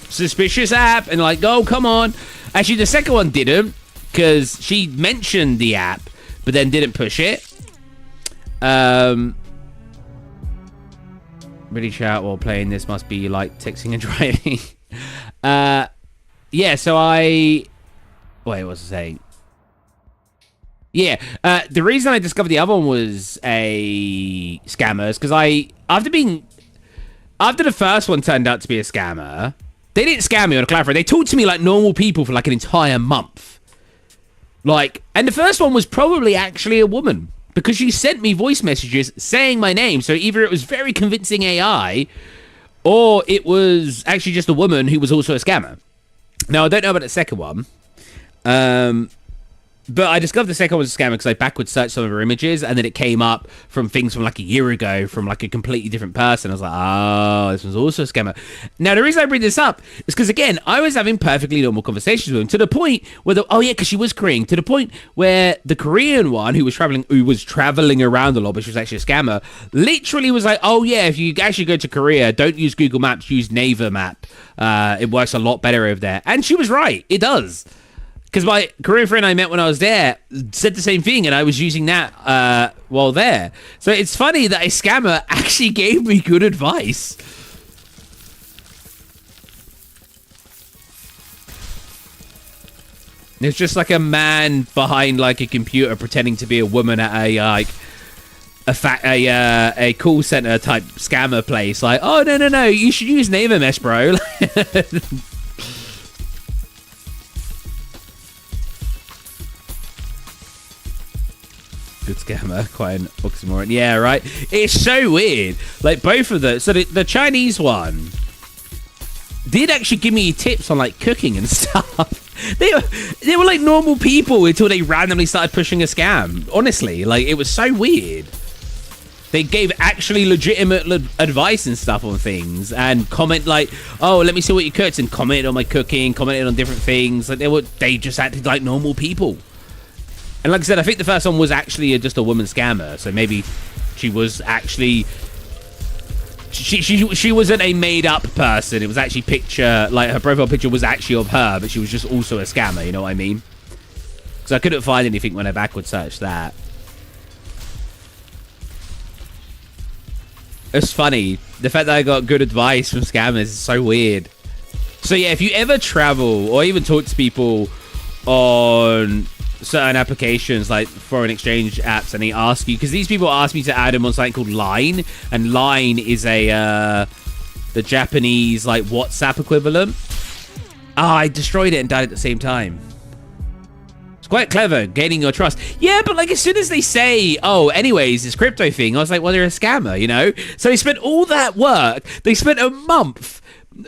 S1: suspicious app. And like, oh, come on. Actually, the second one didn't, because she mentioned the app, but then didn't push it. Really chat while playing this must be like texting and driving. Yeah, so wait, what was I saying? Yeah, the reason I discovered the other one was a scammer is because after the first one turned out to be a scammer, they didn't scam me on a clarify. They talked to me like normal people for like an entire month. Like, and the first one was probably actually a woman, because she sent me voice messages saying my name. So either it was very convincing AI, or it was actually just a woman who was also a scammer. Now, I don't know about the second one. But I discovered the second one was a scammer because I backward searched some of her images, and then it came up from things from like a year ago from like a completely different person. I was like, oh, this one's also a scammer. Now, the reason I bring this up is because, again, I was having perfectly normal conversations with him to the point where, because she was Korean, to the point where the Korean one who was traveling around a lot, but she was actually a scammer, literally was like, oh, yeah, if you actually go to Korea, don't use Google Maps, use Naver Map. It works a lot better over there. And she was right. It does. Because my Korean friend I met when I was there said the same thing, and I was using that while there. So it's funny that a scammer actually gave me good advice. It's just like a man behind like a computer pretending to be a woman at a call center type scammer place. Like, oh no, you should use Naver Mesh, bro. Good scammer, quite an oxymoron. Yeah, right. It's so weird. Like both of them. So the Chinese one did actually give me tips on like cooking and stuff. They were like normal people until they randomly started pushing a scam. Honestly, like it was so weird. They gave actually legitimate advice and stuff on things, and comment like, "Oh, let me see what you cooked," and commented on my cooking, commented on different things. Like they just acted like normal people. And like I said, I think the first one was actually just a woman scammer. So maybe she was actually... She wasn't a made-up person. It was actually like her profile picture was actually of her, but she was just also a scammer, you know what I mean? Because I couldn't find anything when I backward searched that. It's funny. The fact that I got good advice from scammers is so weird. So yeah, if you ever travel or even talk to people on certain applications like foreign exchange apps, and they ask you, because these people asked me to add them on something called Line, and Line is the Japanese like WhatsApp equivalent. I destroyed it and died at the same time. It's quite clever, gaining your trust. Yeah, but like as soon as they say, oh, anyways, this crypto thing, I was like, well, they're a scammer, you know? So they spent all that work, they spent a month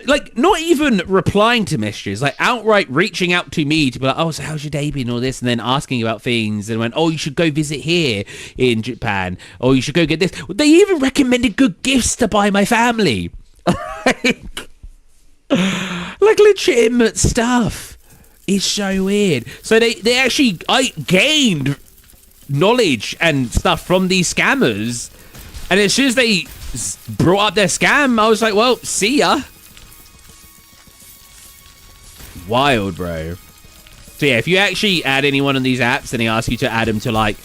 S1: like not even replying to messages, like outright reaching out to me to be like, oh, so how's your day been, all this, and then asking about things, and went, oh, you should go visit here in Japan, or you should go get this. They even recommended good gifts to buy my family. like legitimate stuff. It's so weird. So they actually, I gained knowledge and stuff from these scammers, and as soon as they brought up their scam, I was like, well, see ya. Wild, bro. So yeah, if you actually add anyone on these apps and they ask you to add them to like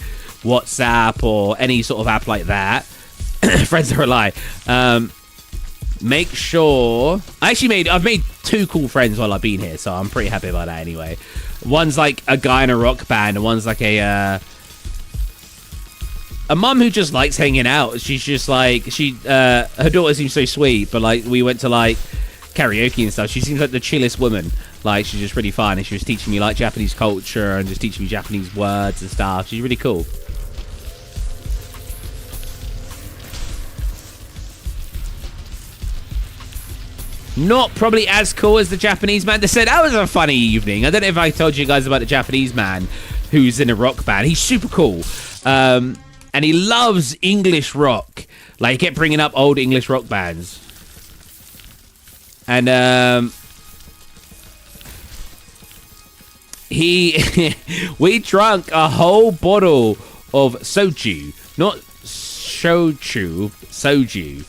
S1: WhatsApp or any sort of app like that, friends are a lie. Make sure I've made 2 cool friends while I've been here, so I'm pretty happy about that anyway. One's like a guy in a rock band, and one's like a mum who just likes hanging out. She's just like her daughter seems so sweet, but like we went to like karaoke and stuff. She seems like the chillest woman. Like she's just really fun, and she was teaching me like Japanese culture and just teaching me Japanese words and stuff. She's really cool. Not probably as cool as the Japanese man. They said that was a funny evening. I don't know if I told you guys about the Japanese man who's in a rock band. He's super cool. And he loves English rock. Like, he kept bringing up old English rock bands. And, we drank a whole bottle of soju. Not shochu, soju.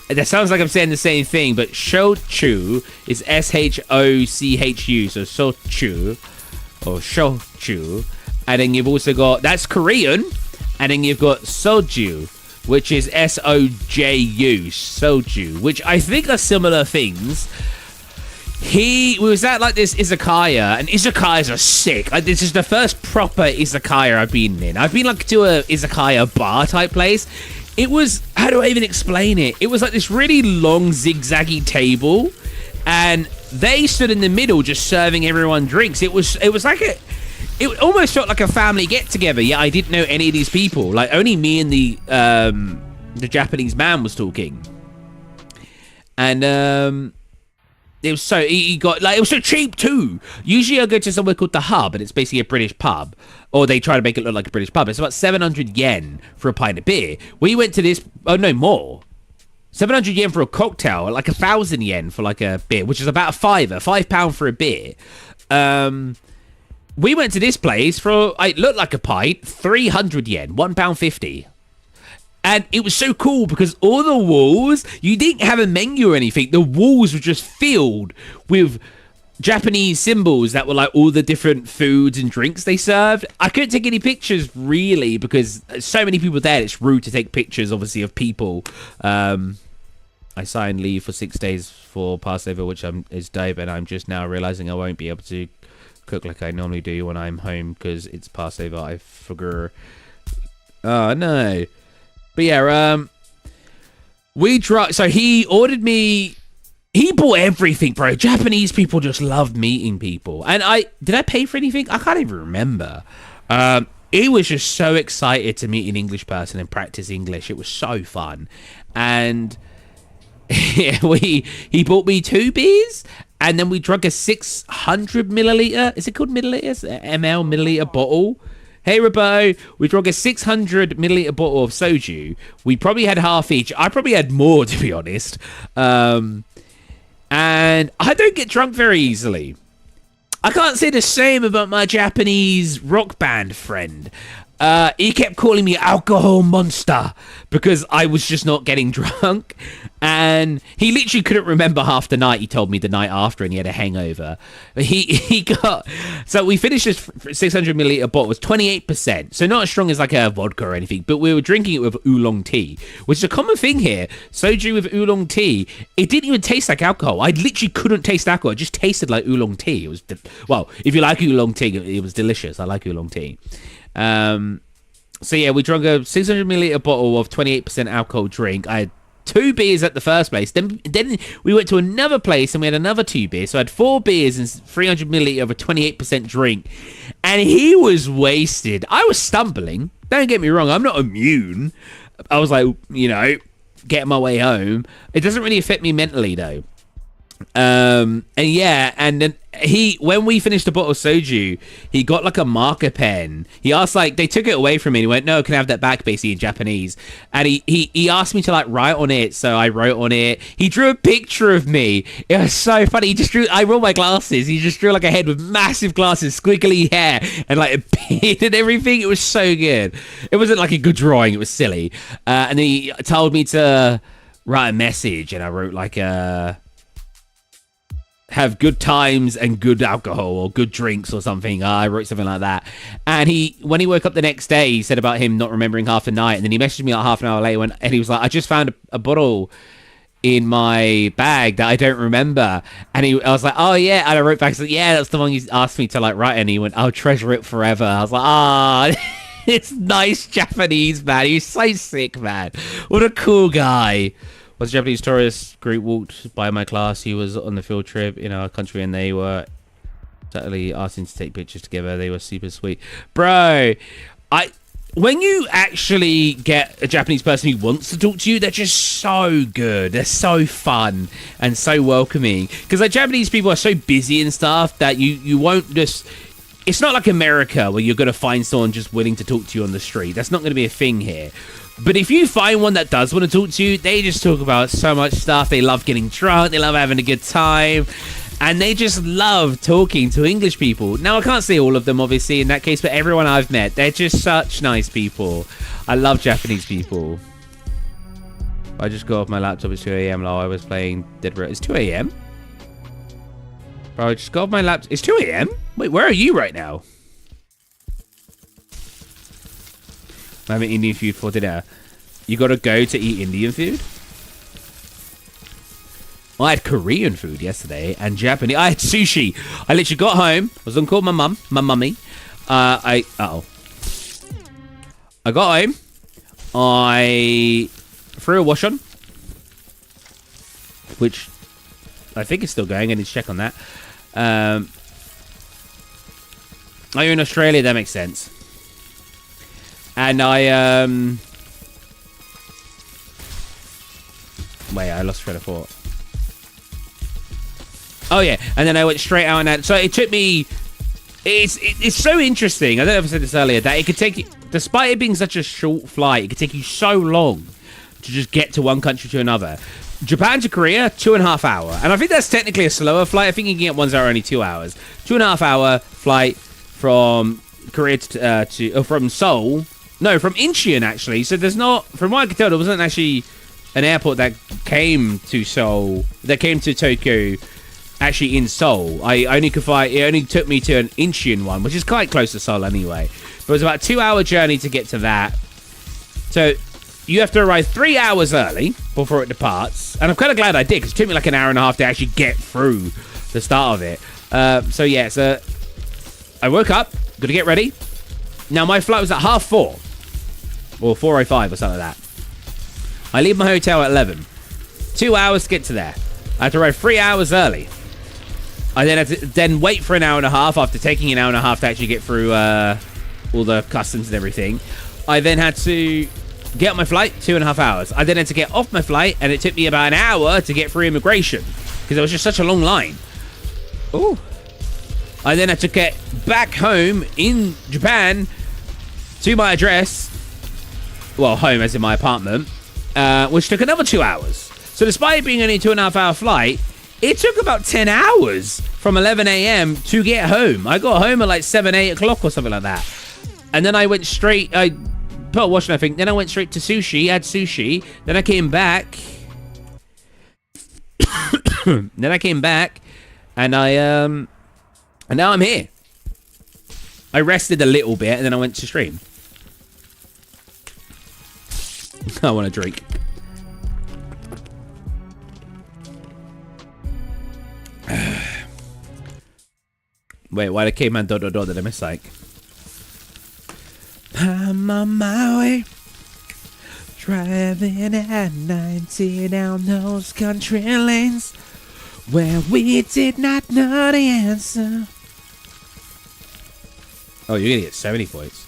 S1: That sounds like I'm saying the same thing, but shochu is S-H-O-C-H-U, so sochu, or shochu. And then you've also got, that's Korean, and then you've got soju, which is S-O-J-U, soju, which I think are similar things. We was at like this izakaya, and izakayas are sick. This is the first proper izakaya I've been in. I've been like to a izakaya bar type place. It was, how do I even explain it? It was like this really long zigzaggy table, and they stood in the middle just serving everyone drinks. It was like it almost felt like a family get together. Yeah, I didn't know any of these people. Like, only me and the Japanese man was talking, and it was so, he got, like, it was so cheap too. Usually I go to somewhere called The Hub, and it's basically a British pub. Or they try to make it look like a British pub. It's about 700 yen for a pint of beer. We went to this, oh no, more. 700 yen for a cocktail, like 1,000 yen for like a beer, which is about a fiver, £5 for a beer. We went to this place for, it looked like a pint, 300 yen, £1.50. And it was so cool because all the walls, you didn't have a menu or anything. The walls were just filled with Japanese symbols that were like all the different foods and drinks they served. I couldn't take any pictures really because so many people there. It's rude to take pictures, obviously, of people. I signed leave for 6 days for Passover, which is dope, and I'm just now realizing I won't be able to cook like I normally do when I'm home because it's Passover. I forgot. Oh no. But yeah, so he ordered me, he bought everything, bro. Japanese people just love meeting people. And did I pay for anything? I can't even remember. He was just so excited to meet an English person and practice English. It was so fun. And he bought me 2 beers, and then we drank a 600 milliliter, is it called milliliters? Milliliter bottle. Hey, Rabo, we drank a 600 milliliter bottle of soju. We probably had half each. I probably had more, to be honest. And I don't get drunk very easily. I can't say the same about my Japanese rock band friend. He kept calling me alcohol monster because I was just not getting drunk. And he literally couldn't remember half the night. He told me the night after, and he had a hangover. So we finished this 600 milliliter bottle. It was 28%. So not as strong as like a vodka or anything, but we were drinking it with oolong tea, which is a common thing here. Soju with oolong tea. It didn't even taste like alcohol. I literally couldn't taste alcohol. It just tasted like oolong tea. It was, well, if you like oolong tea, it was delicious. I like oolong tea. So yeah, we drank a 600 milliliter bottle of 28% alcohol drink. I had 2 beers at the first place. Then we went to another place and we had another 2 beers. So I had 4 beers and 300 milliliter of a 28% drink. And he was wasted. I was stumbling. Don't get me wrong. I'm not immune. I was like, getting my way home. It doesn't really affect me mentally though. And yeah, and then when we finished the bottle of soju, he got like a marker pen. He asked, like, they took it away from me. He went, no, can I have that back, basically in Japanese. And he asked me to like write on it, so I wrote on it. He drew a picture of me. It was so funny. He just drew, I wore my glasses. He just drew like a head with massive glasses, squiggly hair, and like a beard and everything. It was so good. It wasn't like a good drawing. It was silly. And then he told me to write a message, and I wrote like have good times and good alcohol or good drinks or something. I wrote something like that. And when he woke up the next day, he said about him not remembering half the night. And then he messaged me like half an hour later and he was like, I just found a bottle in my bag that I don't remember. And I was like, oh yeah. And I wrote back, yeah, that's the one you asked me to like write. And he went, I'll treasure it forever. I was like, it's nice Japanese, man. He's so sick, man. What a cool guy. Was a Japanese tourist group walked by my class. He was on the field trip in our country, and they were totally asking to take pictures together. They were super sweet, bro. when you actually get a Japanese person who wants to talk to you, they're just so good. They're so fun and so welcoming. Because like Japanese people are so busy and stuff that you won't just. It's not like America where you're going to find someone just willing to talk to you on the street. That's not going to be a thing here. But if you find one that does want to talk to you, they just talk about so much stuff. They love getting drunk. They love having a good time. And they just love talking to English people. Now, I can't say all of them, obviously, in that case, but everyone I've met, they're just such nice people. I love Japanese people. I just got off my laptop at 2 a.m. while I was playing Dead Red. It's 2 a.m.? Bro, I just got off my laptop. It's 2 a.m.? Wait, where are you right now? I'm having Indian food for dinner. You gotta go to eat Indian food? I had Korean food yesterday and Japanese. I had sushi. I literally got home. I was on call with my mummy. I got home. I threw a wash on, which I think is still going. I need to check on that. Are you in Australia? That makes sense. And I wait, I lost train of thought. Oh yeah, and then I went straight out on that. So it took me. It's so interesting. I don't know if I said this earlier that it could take you, despite it being such a short flight, it could take you so long to just get to one country to another. Japan to Korea, 2.5 hours, and I think that's technically a slower flight. I think you can get ones that are only 2 hours. 2.5 hour flight from Korea from Seoul. No, from Incheon actually. So there's not, from what I could tell, there wasn't actually an airport that came to Seoul, that came to Tokyo. Actually in Seoul. I only could find, it only took me to an Incheon one, which is quite close to Seoul anyway. But it was about a 2-hour journey to get to that. So you have to arrive 3 hours early before it departs. And I'm kind of glad I did, because it took me like an hour and a half to actually get through the start of it. So yeah, so I woke up, got to get ready. Now my flight was at 4:30 or 4:05 or something like that. I leave my hotel at 11. 2 hours to get to there. I had to arrive 3 hours early. I then had to wait for an hour and a half after taking an hour and a half to actually get through all the customs and everything. I then had to get on my flight, 2.5 hours. I then had to get off my flight, and it took me about an hour to get through immigration because there was just such a long line. Ooh. I then had to get back home in Japan to my address. Well, home as in my apartment, which took another 2 hours. So despite it being only a 2.5 hour flight, it took about 10 hours from 11 a.m. to get home. I got home at like 7, 8 o'clock or something like that. And then I went straight, I put a wash on, I think. Then I went straight to sushi, had sushi. Then I came back. And now I'm here. I rested a little bit and then I went to stream. I want a drink. Wait, why the caveman ... did I miss like? I'm on my way, driving at 90 down those country lanes where we did not know the answer. Oh, you're gonna get 70 points.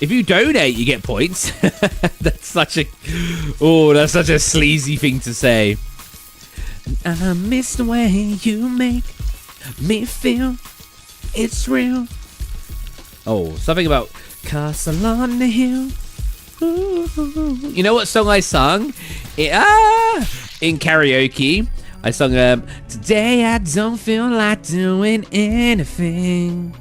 S1: If you donate, you get points. That's such a sleazy thing to say. I miss the way you make me feel. It's real. Oh, something about Castle on the Hill. Ooh. You know what song I sung? In karaoke. I sung, Today I don't feel like doing anything.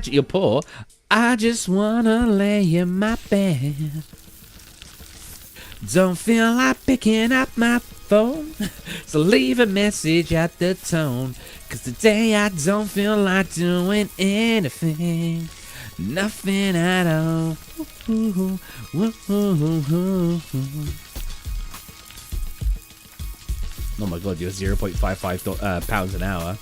S1: You're poor. I just wanna lay in my bed. Don't feel like picking up my phone, so leave a message at the tone. Cause today I don't feel like doing anything. Nothing at all. Ooh, ooh, ooh, oh my god, you're 0.55 pounds an hour.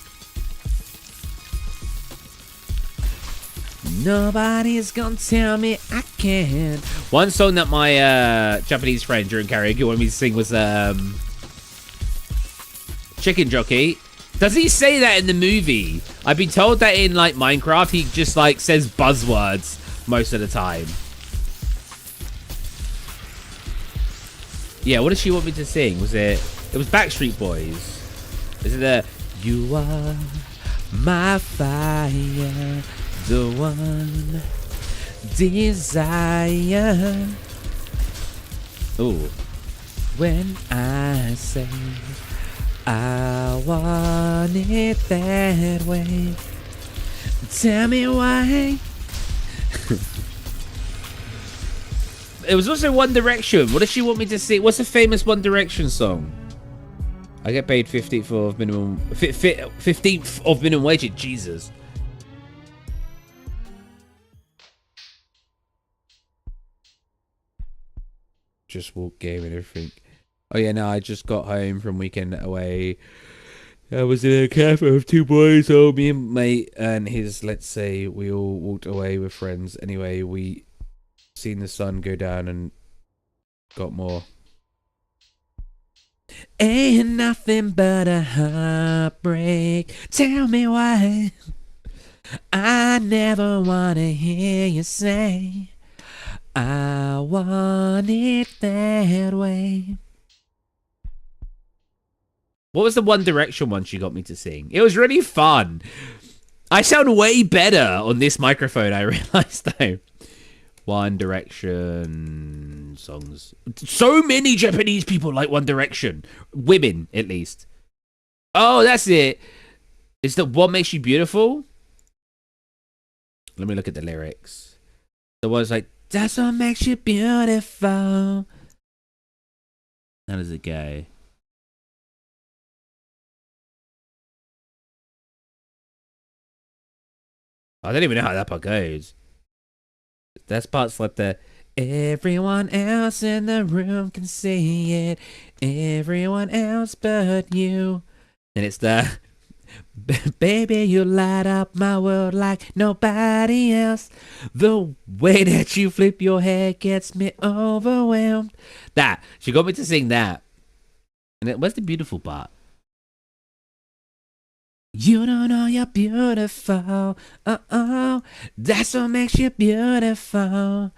S1: Nobody's gonna tell me I can't. One song that my Japanese friend during karaoke wanted me to sing was Chicken Jockey. Does he say that in the movie? I've been told that in like Minecraft, he just like says buzzwords most of the time. Yeah, what did she want me to sing? Was it was Backstreet Boys. Is it the You Are My Fire, the One Desire? Ooh. When I say I want it that way, tell me why. It was also One Direction. What does she want me to sing? What's a famous One Direction song? I get paid 15th of minimum 15th of minimum wage. Jesus. Just walk game and everything. Oh yeah, no, I just got home from weekend away. I was in a cafe with two boys, so me and mate and his, let's say, we all walked away with friends. Anyway, we seen the sun go down and got more. Ain't nothing but a heartbreak. Tell me why. I never wanna hear you say I want it that way. What was the One Direction one she got me to sing? It was really fun. I sound way better on this microphone, I realized though. One Direction songs. So many Japanese people like One Direction. Women, at least. Oh, that's it. It's the What Makes You Beautiful? Let me look at the lyrics. The one's like, that's what makes you beautiful. How does it go? I don't even know how that part goes. That's parts like the everyone else in the room can see it. Everyone else but you. And it's the baby, you light up my world like nobody else. The way that you flip your hair gets me overwhelmed. That. She got me to sing that. And it, where's the beautiful part? You don't know you're beautiful. Oh, that's what makes you beautiful.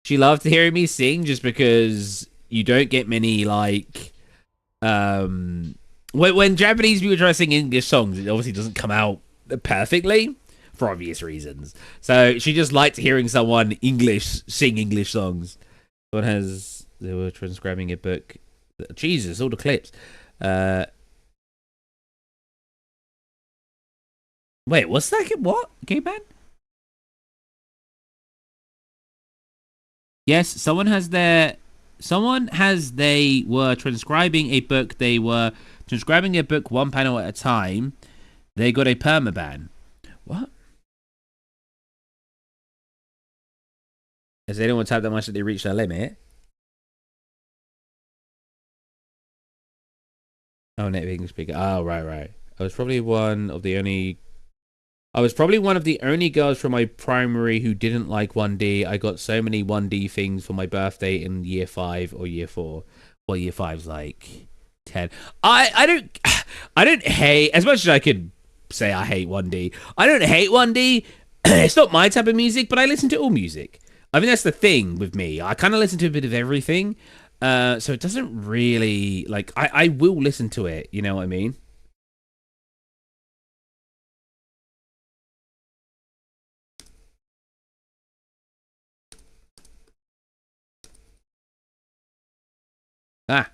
S1: She loved hearing me sing just because you don't get many like when Japanese people try to sing English songs, it obviously doesn't come out perfectly for obvious reasons. So she just liked hearing someone English sing English songs. They were transcribing a book. Jesus, all the clips. Wait, what's that? What? Game man? Yes, they were transcribing a book. They were transcribing a book one panel at a time. They got a permaban. What? Has anyone tapped that much that they reached their limit? Oh, native English speaker. Oh, right. I was probably one of the only girls from my primary who didn't like 1D. I got so many 1D things for my birthday in year 5 or year 4. Well, year 5's like 10. I don't hate, as much as I could say I hate 1D. I don't hate 1D. It's not my type of music, but I listen to all music. I mean, that's the thing with me. I kind of listen to a bit of everything. So it doesn't really, like, I will listen to it. You know what I mean? Ah.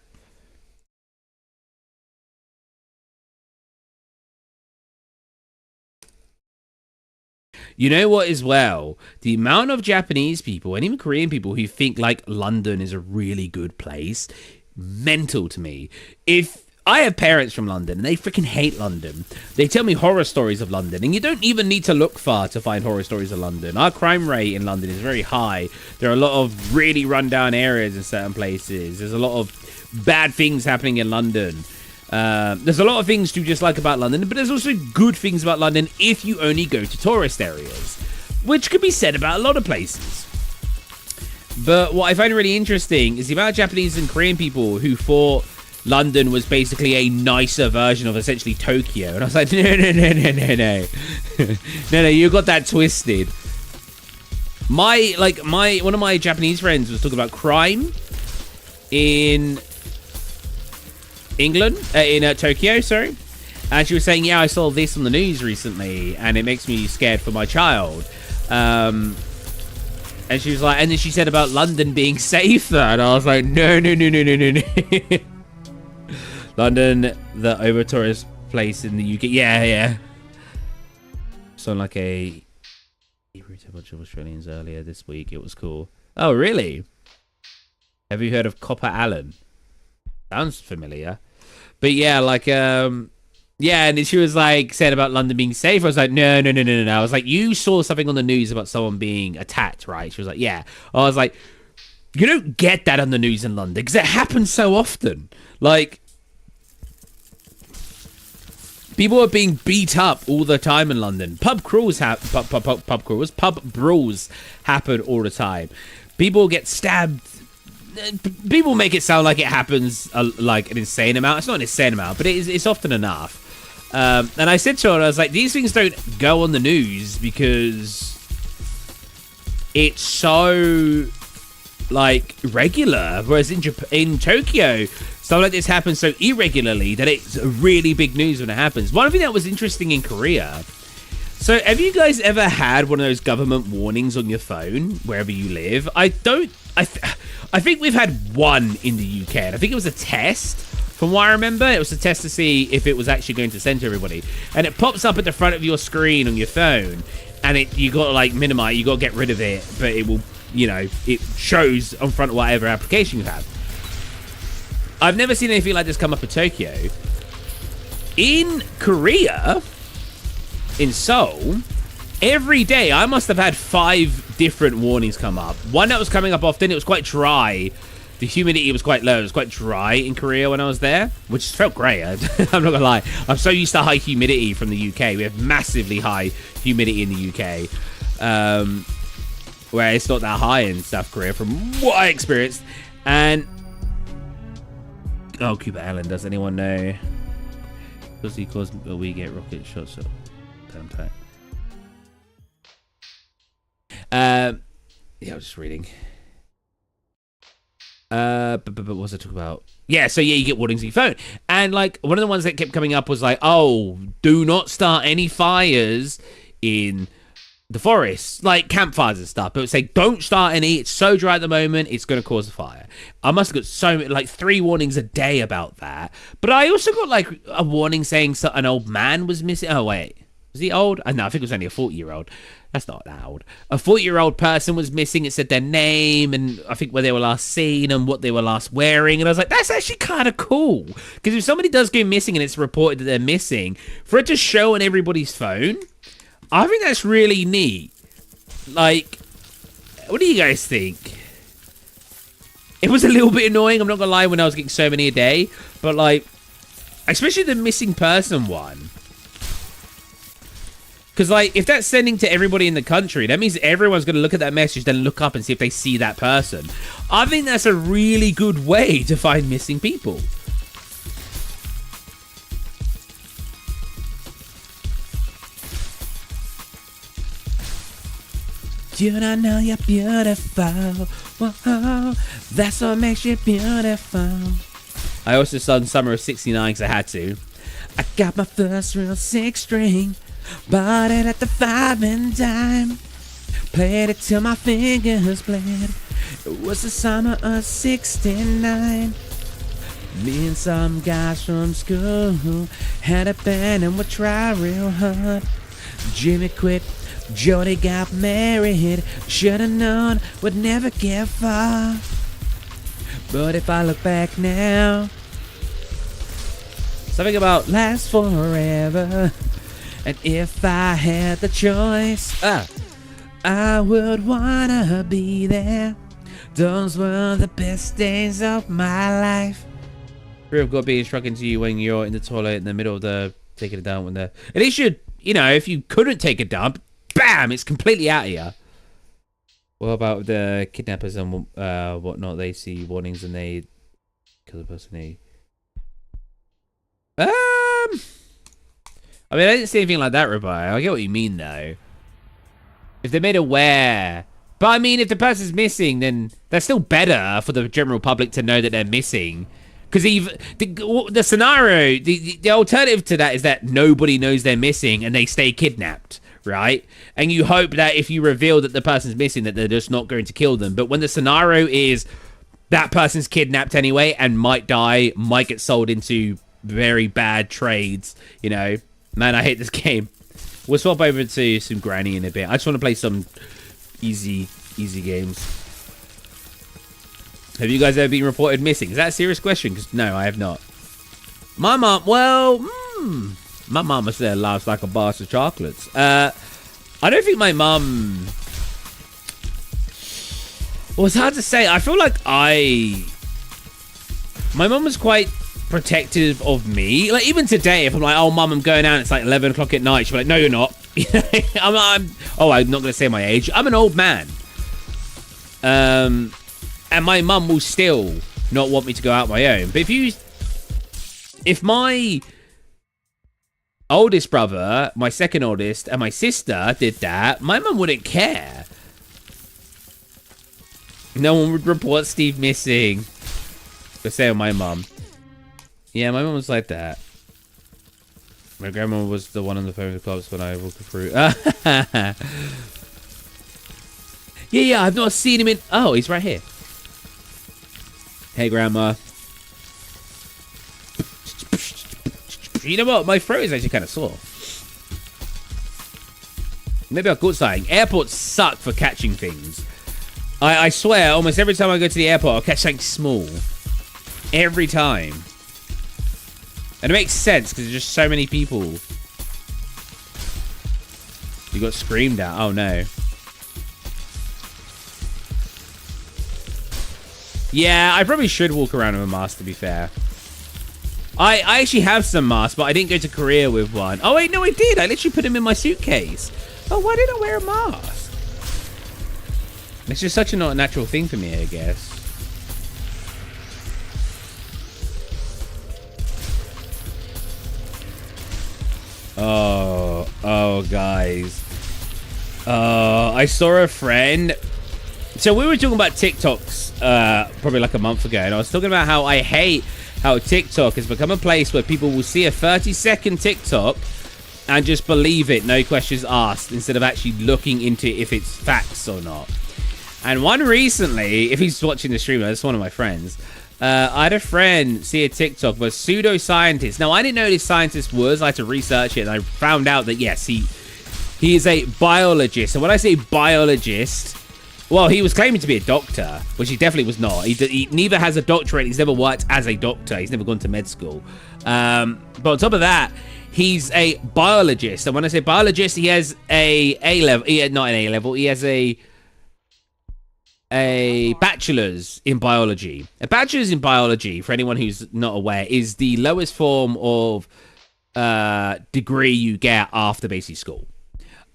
S1: You know what as well? The amount of Japanese people and even Korean people who think like London is a really good place, mental to me. If I have parents from London and they freaking hate London. They tell me horror stories of London, and you don't even need to look far to find horror stories of London. Our crime rate in London is very high. There are a lot of really rundown areas in certain places. There's a lot of bad things happening in London. There's a lot of things to just like about London, but there's also good things about London if you only go to tourist areas, which could be said about a lot of places. But what I find really interesting is the amount of Japanese and Korean people who thought London was basically a nicer version of essentially Tokyo. And I was like, no. No, you got that twisted. One of my Japanese friends was talking about crime in England, in Tokyo, sorry. And she was saying, yeah, I saw this on the news recently, and it makes me scared for my child. And she was like, and then she said about London being safer, and I was like, no. London, the over tourist place in the UK. Yeah. So like a bunch of Australians earlier this week. It was cool. Oh, really? Have you heard of Copper Allen? Sounds familiar. But yeah, like, yeah, and she was like saying about London being safe. I was like, no. I was like, you saw something on the news about someone being attacked, right? She was like, yeah. I was like, you don't get that on the news in London because it happens so often. Like, people are being beat up all the time in London. Pub brawls happen all the time. People get stabbed. People make it sound like it happens like an insane amount. It's not an insane amount, but it's often enough. And I said to her, I was like, these things don't go on the news because it's so like regular. Whereas in Tokyo, stuff like this happens so irregularly that it's really big news when it happens. One thing that was interesting in Korea. So have you guys ever had one of those government warnings on your phone wherever you live? I think we've had one in the UK, and I think it was a test. From what I remember, it was a test to see if it was actually going to send to everybody. And it pops up at the front of your screen on your phone, and you got to like minimize, you got to get rid of it, but it will, it shows on front of whatever application you have. I've never seen anything like this come up in Tokyo. In Korea, in Seoul, every day I must have had 5 different warnings come up. One that was coming up often, it was quite dry. The humidity was quite low. It was quite dry in Korea when I was there, which felt great. I'm not gonna lie. I'm so used to high humidity from the UK. We have massively high humidity in the UK, where it's not that high in South Korea from what I experienced. And Cuba Allen, does anyone know? Because we get rocket shots at damn time. Yeah, I was just reading. But what was I talking about? Yeah, so yeah, you get warnings on your phone. And like one of the ones that kept coming up was like, oh, do not start any fires in the forest, like campfires and stuff. But it would say, don't start any. It's so dry at the moment, it's going to cause a fire. I must have got like 3 warnings a day about that. But I also got like a warning saying an old man was missing. Oh, wait. Was he old? No, I think it was only a 40-year-old. That's not that old. A 40-year-old person was missing. It said their name and I think where they were last seen and what they were last wearing. And I was like, that's actually kind of cool. Because if somebody does go missing and it's reported that they're missing, for it to show on everybody's phone, I think that's really neat. Like, what do you guys think? It was a little bit annoying, I'm not going to lie, when I was getting so many a day. But, like, especially the missing person one. Because, like, if that's sending to everybody in the country, that means everyone's going to look at that message, then look up and see if they see that person. I think that's a really good way to find missing people. You don't know you're beautiful. Whoa, that's what makes you beautiful. I also sung Summer of '69 because I had to. I got my first real 6-string. Bought it at the 5 and dime. Played it till my fingers bled. It was the summer of '69. Me and some guys from school had a band and would try real hard. Jimmy quit, Jody got married. Should've known would never get far. But if I look back now, something about last forever. And if I had the choice, I would wanna be there. Those were the best days of my life. Fear of God being struck into you when you're in the toilet in the middle of the taking a dump. At least if you couldn't take a dump, bam, it's completely out of you. What about the kidnappers and whatnot? They see warnings and they kill the person I mean, I didn't see anything like that, Rabbi. I get what you mean, though. If they're made aware. But I mean, if the person's missing, then that's still better for the general public to know that they're missing. Because the scenario, the alternative to that is that nobody knows they're missing and they stay kidnapped, right? And you hope that if you reveal that the person's missing, that they're just not going to kill them. But when the scenario is that person's kidnapped anyway and might die, might get sold into very bad trades, you know. Man, I hate this game. We'll swap over to some Granny in a bit. I just want to play some easy games. Have you guys ever been reported missing? Is that a serious question? Because no, I have not. My mom, well, my mama said laughs like a box of chocolates. I don't think my mum... Well, it's hard to say. I feel like my mum was quite protective of me. Like, even today, if I'm like, oh, mum, I'm going out, it's like 11 o'clock at night, she'll be like, no, you're not. I'm not going to say my age. I'm an old man. And my mum will still not want me to go out my own. But if my oldest brother, my second oldest, and my sister did that, my mum wouldn't care. No one would report Steve missing. But say on my mum. Yeah, my mum was like that. My grandma was the one on the phone with the clubs when I walked through. Yeah, I've not seen him in... Oh, he's right here. Hey, Grandma. You know what? My throat is actually kind of sore. Maybe I'll go something. Airports suck for catching things. I swear, almost every time I go to the airport, I'll catch something small. Every time. And it makes sense, because there's just so many people. You got screamed at. Oh, no. Yeah, I probably should walk around with a mask, to be fair. I actually have some masks, but I didn't go to Korea with one. Oh, wait, no, I did. I literally put them in my suitcase. Oh, why did I wear a mask? It's just such a not natural thing for me, I guess. Oh, guys. I saw a friend. So we were talking about TikToks probably like a month ago, and I was talking about how I hate how TikTok has become a place where people will see a 30-second TikTok and just believe it, no questions asked, instead of actually looking into if it's facts or not. And one recently, if he's watching the stream, that's one of my friends. I had a friend see a TikTok of a pseudoscientist. Now, I didn't know who this scientist was. I had to research it, and I found out that, yes, he is a biologist. And when I say biologist, well, he was claiming to be a doctor, which he definitely was not. He neither has a doctorate. He's never worked as a doctor. He's never gone to med school. But on top of that, he's a biologist. And when I say biologist, he has a A-level. Not an A-level. He has a bachelor's in biology. A bachelor's in biology, for anyone who's not aware, is the lowest form of degree you get after basic school.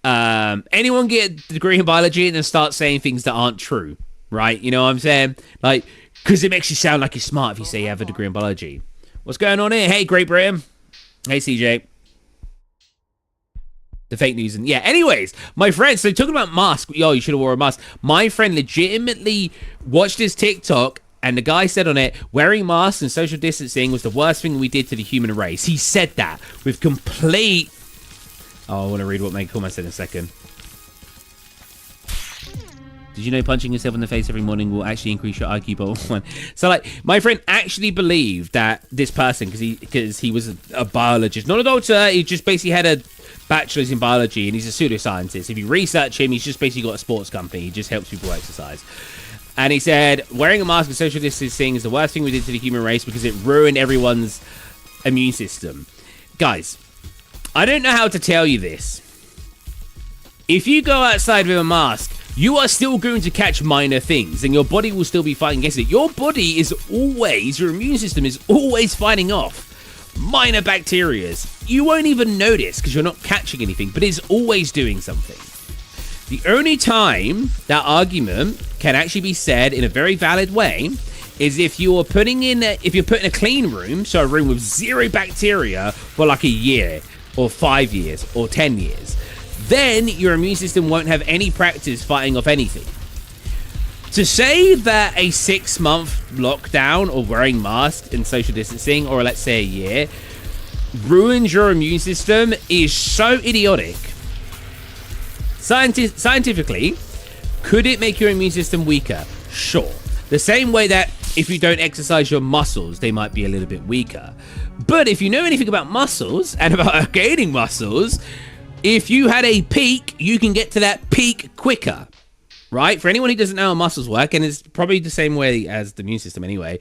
S1: Anyone get a degree in biology and then start saying things that aren't true, right? You know what I'm saying? Like, because it makes you sound like you're smart if you say you have a degree in biology. What's going on here? Hey, Great Britain. Hey, CJ. The fake news. And yeah, anyways, my friend, so talking about masks, yo, you should have wore a mask. My friend legitimately watched his TikTok, and the guy said on it, wearing masks and social distancing was the worst thing we did to the human race. He said that with complete... Oh, I want to read what Meg Coleman said in a second. Did you know punching yourself in the face every morning will actually increase your IQ by 1? So, like, my friend actually believed that this person, because he was a biologist, not a doctor, he just basically had a bachelor's in biology, and he's a pseudoscientist. If you research him, he's just basically got a sports company. He just helps people exercise. And he said, wearing a mask and social distancing is the worst thing we did to the human race because it ruined everyone's immune system. Guys, I don't know how to tell you this. If you go outside with a mask, you are still going to catch minor things, and your body will still be fighting against it. Your body is always, your immune system is always fighting off minor bacterias. You won't even notice because you're not catching anything, but it's always doing something. The only time that argument can actually be said in a very valid way is if you're putting a clean room, so a room with zero bacteria for like a year or 5 years or 10 years, then your immune system won't have any practice fighting off anything. To say that a 6-month lockdown or wearing masks and social distancing, or let's say a year, ruins your immune system is so idiotic. Scientifically, could it make your immune system weaker? Sure. The same way that if you don't exercise your muscles, they might be a little bit weaker. But if you know anything about muscles and about gaining muscles, if you had a peak, you can get to that peak quicker. Right? For anyone who doesn't know how muscles work, and it's probably the same way as the immune system anyway,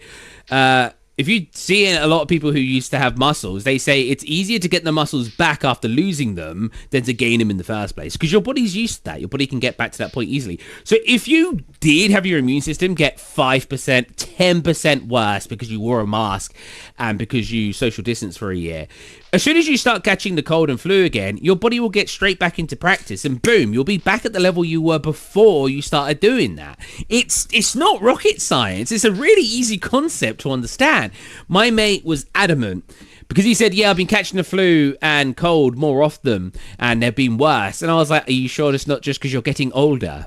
S1: if you see a lot of people who used to have muscles, they say it's easier to get the muscles back after losing them than to gain them in the first place, because your body's used to that. Your body can get back to that point easily. So if you did have your immune system get 5%, 10% worse because you wore a mask and because you social distance for a year, as soon as you start catching the cold and flu again, your body will get straight back into practice, and boom, you'll be back at the level you were before you started doing that. It's not rocket science. It's a really easy concept to understand. My mate was adamant because he said, yeah, I've been catching the flu and cold more often and they've been worse. And I was like, are you sure it's not just because you're getting older?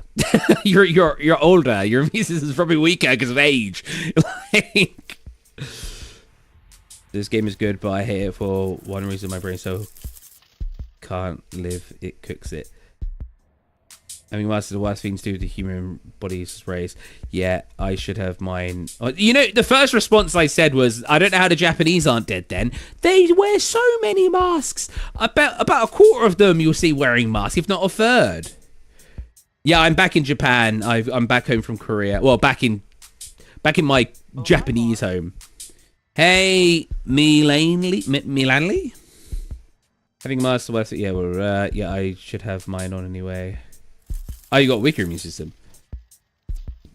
S1: you're older. Your immune system's probably weaker because of age. Like, this game is good, but I hate it for one reason. My brain so can't live. It cooks it. I mean, what's the worst thing to do with the human body's race? Yeah, I should have mine. You know, the first response I said was, I don't know how the Japanese aren't dead then. They wear so many masks. About a quarter of them you'll see wearing masks, if not a third. Yeah, I'm back in Japan. I'm back home from Korea. Well, back in my Japanese home. Hey, Milanly? Having masks the worst. Yeah, well, yeah, I should have mine on anyway. Oh, you got a weaker immune system.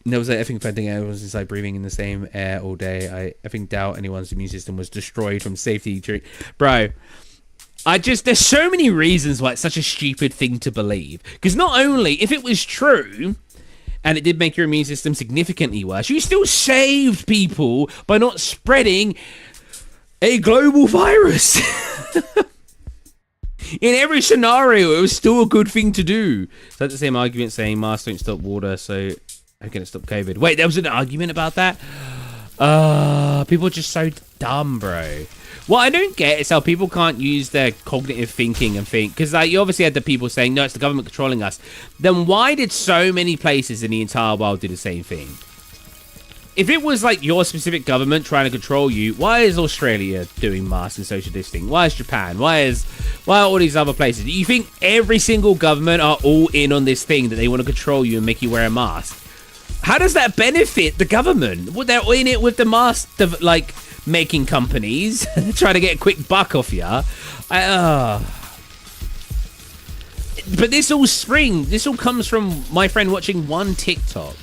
S1: There was that effing thing. Everyone's inside breathing in the same air all day. I effing doubt anyone's immune system was destroyed from safety. Bro, there's so many reasons why it's such a stupid thing to believe. Because not only, if it was true, and it did make your immune system significantly worse, you still saved people by not spreading a global virus. In every scenario, it was still a good thing to do. So that's the same argument saying masks don't stop water, so how can it stop COVID? Wait, there was an argument about that? People are just so dumb, bro. What I don't get is how people can't use their cognitive thinking and think. Because you obviously had the people saying, no, it's the government controlling us. Then why did so many places in the entire world do the same thing? If it was like your specific government trying to control you, why is Australia doing masks and social distancing? Why is Japan? Why are all these other places? Do you think every single government are all in on this thing that they want to control you and make you wear a mask? How does that benefit the government? Well, they're in it with the mask, like, making companies trying to get a quick buck off you. But this all comes from my friend watching one TikTok.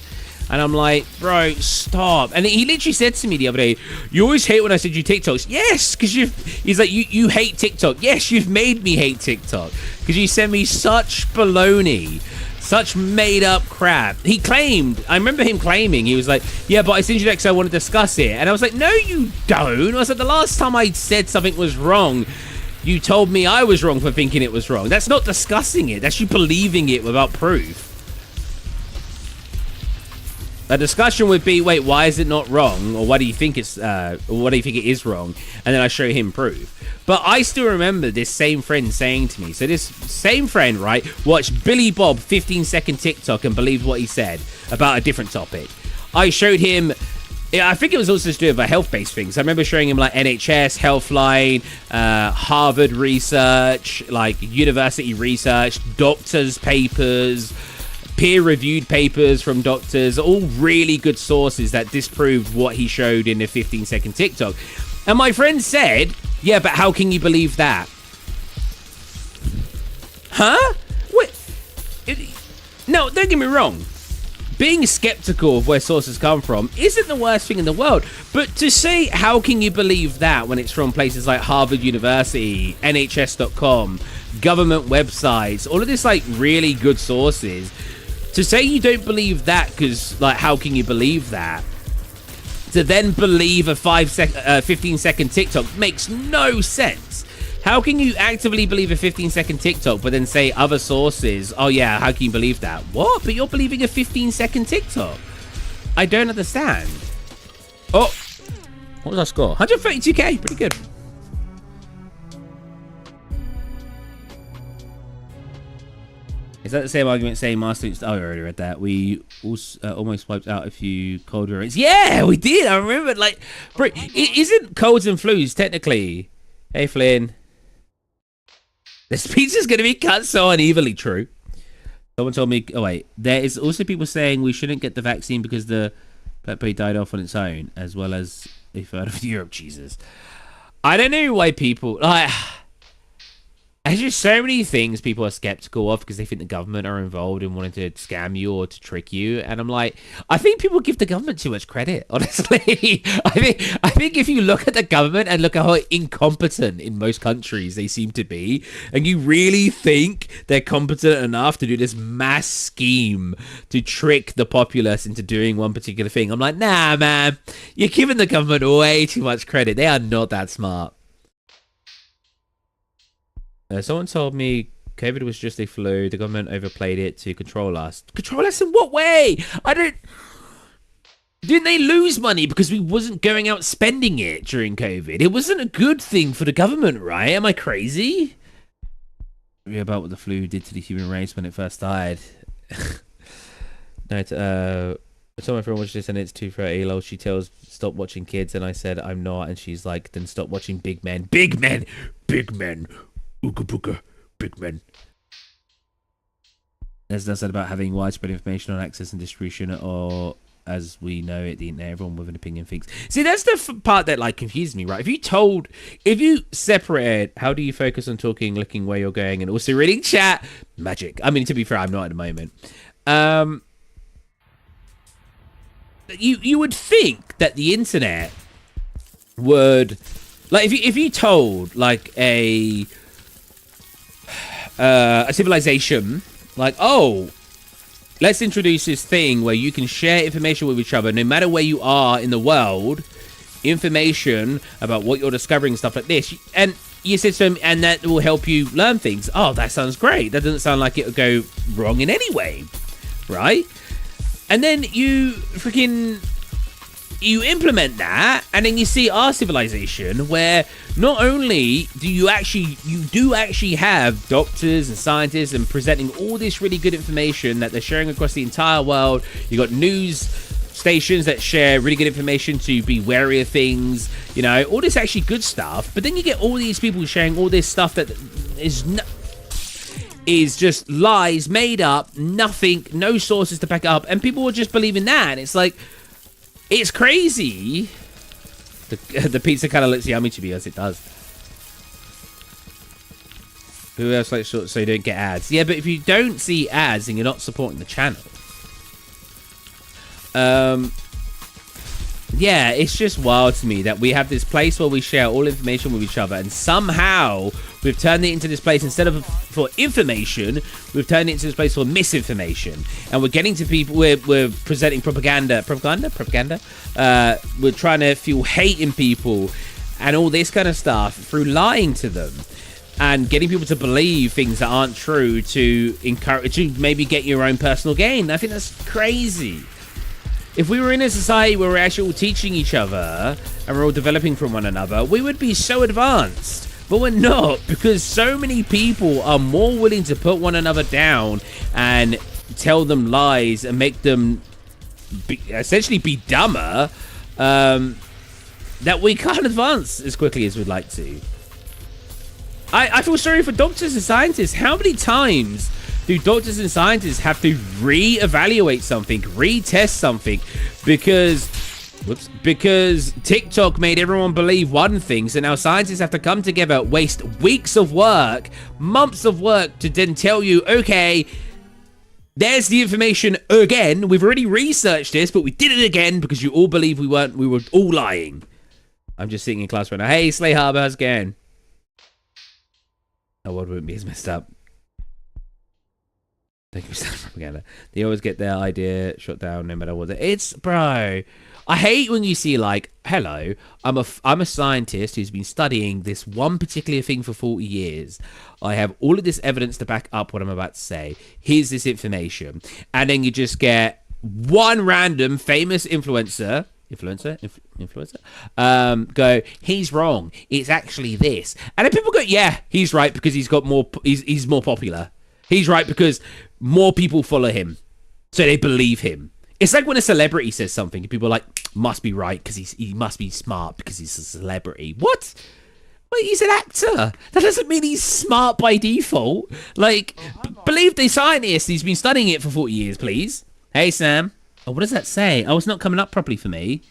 S1: And I'm like, bro, stop. And he literally said to me the other day, you always hate when I send you TikToks. Yes, because he's like, you hate TikTok. Yes, you've made me hate TikTok. Because you send me such baloney, such made up crap. He claimed, I remember him claiming, he was like, yeah, but I sent you that because I want to discuss it. And I was like, no, you don't. I was like, the last time I said something was wrong, you told me I was wrong for thinking it was wrong. That's not discussing it. That's you believing it without proof. A discussion would be, wait, why is it not wrong? Or why do you think it is wrong? And then I show him proof. But I still remember this same friend saying to me, so this same friend, right, watched Billy Bob 15-second TikTok and believed what he said about a different topic. I showed him, I think it was also to do with a health-based thing. So I remember showing him like NHS, Healthline, Harvard research, like university research, doctors' papers, peer-reviewed papers from doctors, all really good sources that disproved what he showed in the 15-second TikTok. And my friend said, yeah, but how can you believe that? Huh? What? No, don't get me wrong. Being skeptical of where sources come from isn't the worst thing in the world. But to say, how can you believe that when it's from places like Harvard University, NHS.com, government websites, all of this like really good sources, to say you don't believe that because, like, how can you believe that? to then believe a 15-second TikTok makes no sense. How can you actively believe a 15-second TikTok, but then say other sources? Oh yeah, how can you believe that? What? But you're believing a 15-second TikTok. I don't understand. Oh, what was our score? 132k, pretty good. Is that the same argument saying Master? Oh, I already read that. We also, almost wiped out a few cold variants. Yeah, we did. I remember. Like, bro, isn't colds and flus technically? Hey, Flynn. This pizza's gonna be cut so unevenly. True. Someone told me. Oh wait, there is also people saying we shouldn't get the vaccine because the Pepe died off on its own, as well as a third of Europe. Jesus, I don't know why people like. There's just so many things people are skeptical of because they think the government are involved in wanting to scam you or to trick you. And I'm like, I think people give the government too much credit, honestly. I think if you look at the government and look at how incompetent in most countries they seem to be, and you really think they're competent enough to do this mass scheme to trick the populace into doing one particular thing, I'm like, nah, man, you're giving the government way too much credit. They are not that smart. Someone told me COVID was just a flu. The government overplayed it to control us. Control us in what way? I don't... Didn't they lose money because we wasn't going out spending it during COVID? It wasn't a good thing for the government, right? Am I crazy? About what the flu did to the human race when it first died. No, I told my friend watch this and it's 2:30. Lol, she tells stop watching kids and I said I'm not, and she's like, then stop watching Big Men. Big Men! Big Men! Ooga booga, big men. There's nothing about having widespread information on access and distribution, or as we know it, the internet, everyone with an opinion thinks. See, that's the part that like confused me, right? If you separated, how do you focus on talking, looking where you're going, and also reading chat? Magic. I mean, to be fair, I'm not at the moment. You would think that the internet would, like, if you told like a civilization, like, oh, let's introduce this thing where you can share information with each other no matter where you are in the world, information about what you're discovering, stuff like this, and you said to them, and that will help you learn things. Oh, that sounds great. That doesn't sound like it would go wrong in any way, right? And then you implement that, and then you see our civilization where not only do you do actually have doctors and scientists and presenting all this really good information that they're sharing across the entire world. You got news stations that share really good information to be wary of things, you know, all this actually good stuff. But then you get all these people sharing all this stuff that is just lies, made up, nothing, no sources to back it up, and people will just believe in that. And it's like, it's crazy. The pizza kind of looks yummy to me, as it does. Who else likes shorts so you don't get ads? Yeah, but if you don't see ads, then you're not supporting the channel. Yeah, it's just wild to me that we have this place where we share all information with each other, and somehow we've turned it into this place, instead of for information, we've turned it into this place for misinformation. And we're getting to people, we're presenting propaganda. We're trying to fuel hate in people and all this kind of stuff through lying to them and getting people to believe things that aren't true to encourage, to maybe get your own personal gain. I think that's crazy. If we were in a society where we're actually all teaching each other and we're all developing from one another, we would be so advanced. But we're not, because so many people are more willing to put one another down and tell them lies and make them essentially be dumber, that we can't advance as quickly as we'd like to. I feel sorry for doctors and scientists. How many times do doctors and scientists have to re-evaluate something, retest something, because TikTok made everyone believe one thing, so now scientists have to come together, waste weeks of work, months of work to then tell you, okay, there's the information again. We've already researched this, but we did it again because you all believe we were all lying. I'm just sitting in class right now. Hey, Slay Harbor, how's it going? Our world wouldn't be as messed up. Thank you for propaganda. They always get their idea shot down no matter what. It's bro. I hate when you see like, hello, I'm a scientist who's been studying this one particular thing for 40 years. I have all of this evidence to back up what I'm about to say. Here's this information, and then you just get one random famous influencer. Go, he's wrong. It's actually this, and then people go, yeah, he's right because he's got more. He's more popular. He's right because more people follow him, so they believe him. It's like when a celebrity says something, and people are like, must be right because he must be smart because he's a celebrity. What? Wait, he's an actor. That doesn't mean he's smart by default. Like, believe the scientist. He's been studying it for 40 years, please. Hey, Sam. Oh, what does that say? Oh, it's not coming up properly for me.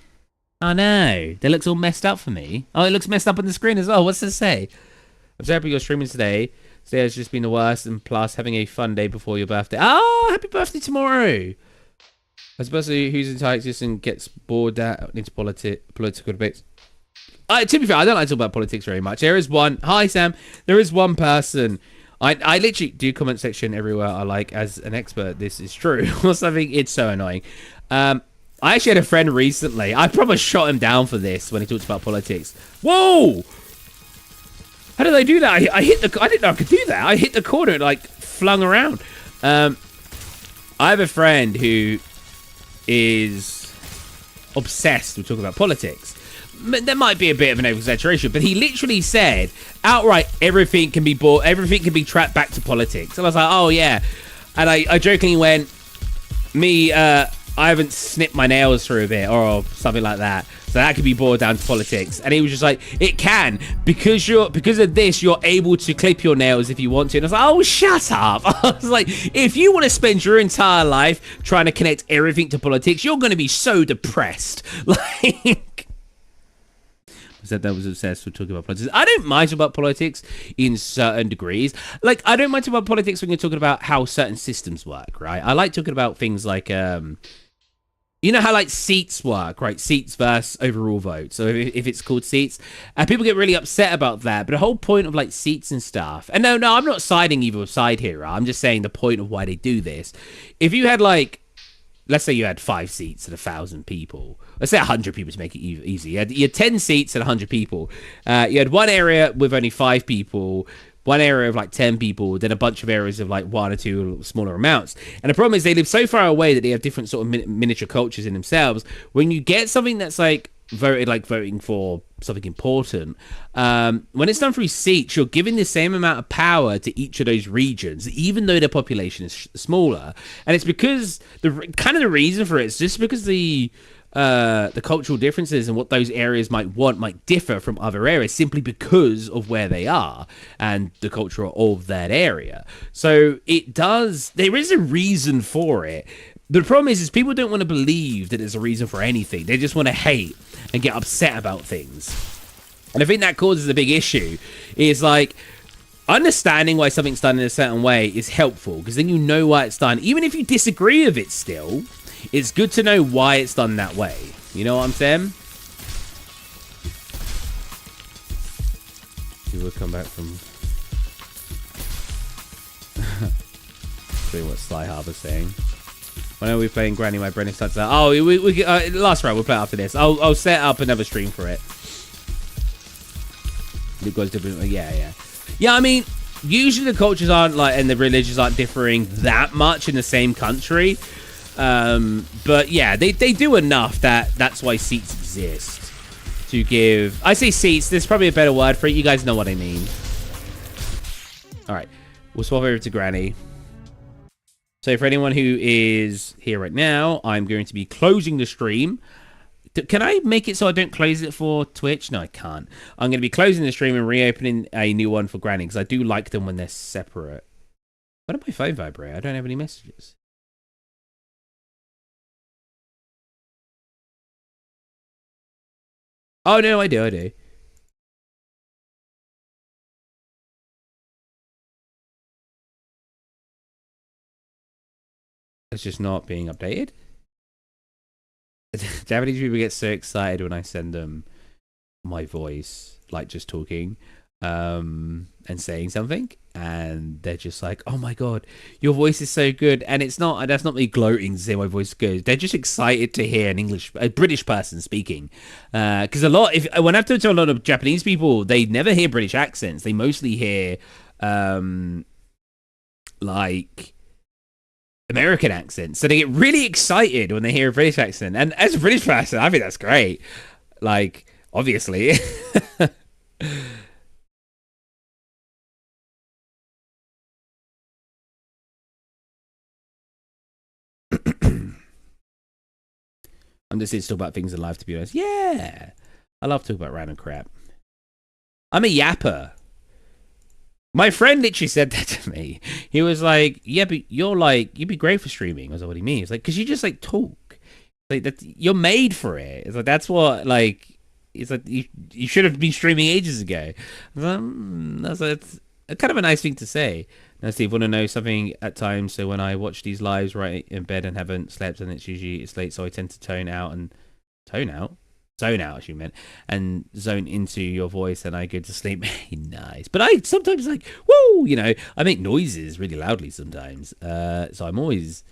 S1: Oh, no. That looks all messed up for me. Oh, it looks messed up on the screen as well. What's this say? I'm so happy you're streaming today. Today has just been the worst, and plus having a fun day before your birthday. Oh, happy birthday tomorrow. I suppose who's in Texas and gets bored out into political debates. To be fair, I don't like to talk about politics very much. There is one. Hi, Sam. There is one person. I literally do comment section everywhere. I like as an expert. This is true. Also, I think it's so annoying. I actually had a friend recently. I probably shot him down for this when he talks about politics. Whoa! How did I do that? I hit the. I didn't know I could do that. I hit the corner and like flung around. I have a friend who is obsessed with talking about politics. There might be a bit of an exaggeration, but he literally said outright everything can be bought, everything can be tracked back to politics. And I was like, oh yeah. And I jokingly went, I haven't snipped my nails through a bit or something like that, so that could be boiled down to politics. And he was just like, it can, because of this you're able to clip your nails if you want to. And I was like, oh, shut up. I was like, if you want to spend your entire life trying to connect everything to politics, you're going to be so depressed. Like, said that was obsessed with talking about politics. I don't mind talking about politics in certain degrees. Like, I don't mind talking about politics when you're talking about how certain systems work, right? I like talking about things like, you know how like seats work, right? Seats versus overall vote. So if it's called seats, people get really upset about that. But the whole point of like seats and stuff, and no, I'm not siding either side here. Right? I'm just saying the point of why they do this. If you had like, let's say you had 5 seats and 1,000 people. Let's say 100 people to make it easy. You had 10 seats and 100 people. You had one area with only 5 people, one area of like 10 people, then a bunch of areas of like 1 or 2 smaller amounts. And the problem is they live so far away that they have different sort of miniature cultures in themselves. When you get something that's like voting for something important, when it's done through seats, you're giving the same amount of power to each of those regions, even though their population is smaller. And it's because the reason for it is just because the cultural differences and what those areas might differ from other areas simply because of where they are and the culture of that area. So there is a reason for it. The problem is people don't want to believe that there's a reason for anything. They just want to hate and get upset about things. And I think that causes a big issue. Is like, understanding why something's done in a certain way is helpful, because then you know why it's done. Even if you disagree with it still, it's good to know why it's done that way. You know what I'm saying? You will come back from... See what Sly Harbor's saying. When are we playing Granny? My brain starts out. Oh, we last round we'll play after this. I'll set up another stream for it. It goes differently. Yeah. I mean, usually the cultures aren't like, and the religions aren't differing that much in the same country. But yeah, they do enough that's why seats exist. To give, I say seats. There's probably a better word for it. You guys know what I mean. All right, we'll swap over to Granny. So for anyone who is here right now, I'm going to be closing the stream. Can I make it so I don't close it for Twitch? No, I can't. I'm going to be closing the stream and reopening a new one for Granny, because I do like them when they're separate. Why did my phone vibrate? I don't have any messages. Oh, no, I do. It's just not being updated. Japanese people get so excited when I send them my voice, like just talking. and saying something, and they're just like, "Oh my god, your voice is so good." And it's not that's not me gloating to say my voice is good. They're just excited to hear a British person speaking, because when I've talked to a lot of Japanese people, they never hear British accents. They mostly hear like American accents, so they get really excited when they hear a British accent. And as a British person, I think that's great. Like, obviously. I'm just here to talk about things in life, to be honest. Yeah. I love talking about random crap. I'm a yapper. My friend literally said that to me. He was like, "Yeah, but you'd be great for streaming." I was like, "What do you mean?" It's like, "Because you just like talk. Like that, you're made for it." It's like that's what like. It's like you should have been streaming ages ago. That's it's kind of a nice thing to say. Now, Steve, want to know something at times? So when I watch these lives right in bed and haven't slept, and it's late, so I tend to tone out, zone out, as you meant, and zone into your voice, and I go to sleep. Nice, but I sometimes like woo, I make noises really loudly sometimes. So I'm always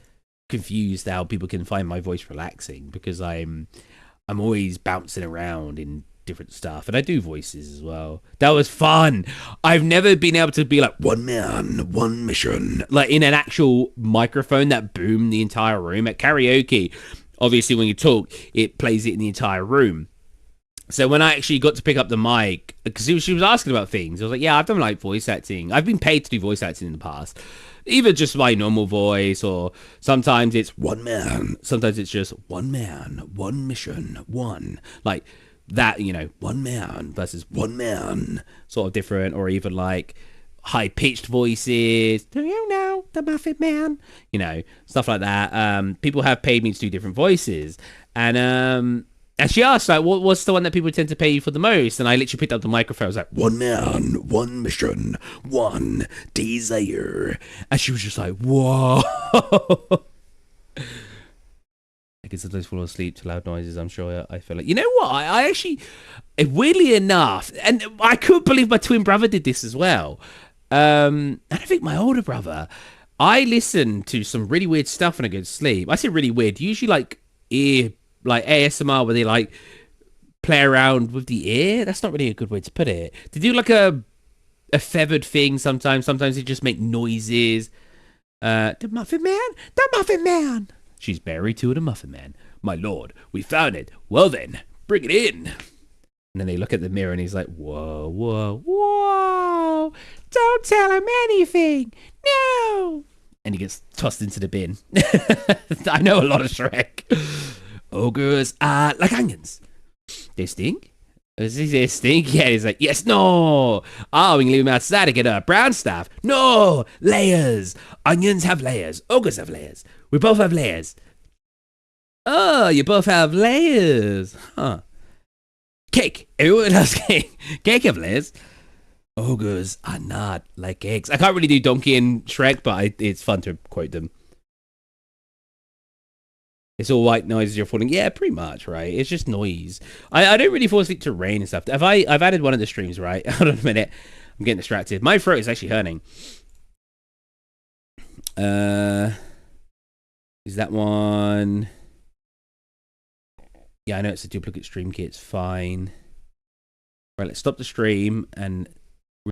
S1: confused how people can find my voice relaxing, because I'm always bouncing around in different stuff, and I do voices as well. That was fun. I've never been able to be like one man, one mission, like in an actual microphone that boomed the entire room. At karaoke, obviously when you talk, it plays it in the entire room. So when I actually got to pick up the mic, because she was asking about things, I was like, yeah, I've done like voice acting. I've been paid to do voice acting in the past. Either just my normal voice, or sometimes it's one man. Sometimes it's just one man, one mission, one. Like that, one man versus one man. Sort of different, or even like high-pitched voices. Do you know the Muffin Man? Stuff like that. People have paid me to do different voices. And she asked, like, what's the one that people tend to pay you for the most? And I literally picked up the microphone. I was like, one man, one mission, one desire. And she was just like, whoa. I can sometimes fall asleep to loud noises. I'm sure I feel like, you know what? I actually, weirdly enough, and I couldn't believe my twin brother did this as well. And I think my older brother, I listen to some really weird stuff when I go to sleep. I say really weird, usually like ASMR, where they like play around with the ear. That's not really a good way to put it. They do like a feathered thing sometimes. Sometimes they just make noises. The Muffin Man? The Muffin Man! She's married to the Muffin Man. My lord, we found it. Well then, bring it in. And then they look at the mirror and he's like, whoa, whoa, whoa. Don't tell him anything. No. And he gets tossed into the bin. I know a lot of Shrek. Ogres are like onions. They stink? Does he say stink? Yeah, he's like, yes, no. Oh, we can leave them outside to get a brown stuff. No, layers. Onions have layers. Ogres have layers. We both have layers. Oh, you both have layers. Huh. Cake. Everyone has cake. Cake have layers. Ogres are not like eggs. I can't really do Donkey and Shrek, but it's fun to quote them. It's all white noises you're falling. Yeah, pretty much, right? It's just noise. I don't really fall asleep to rain and stuff. I've added one of the streams, right? Hold on a minute. I'm getting distracted. My throat is actually hurting. Is that one? Yeah, I know it's a duplicate stream key. It's fine. Right, let's stop the stream and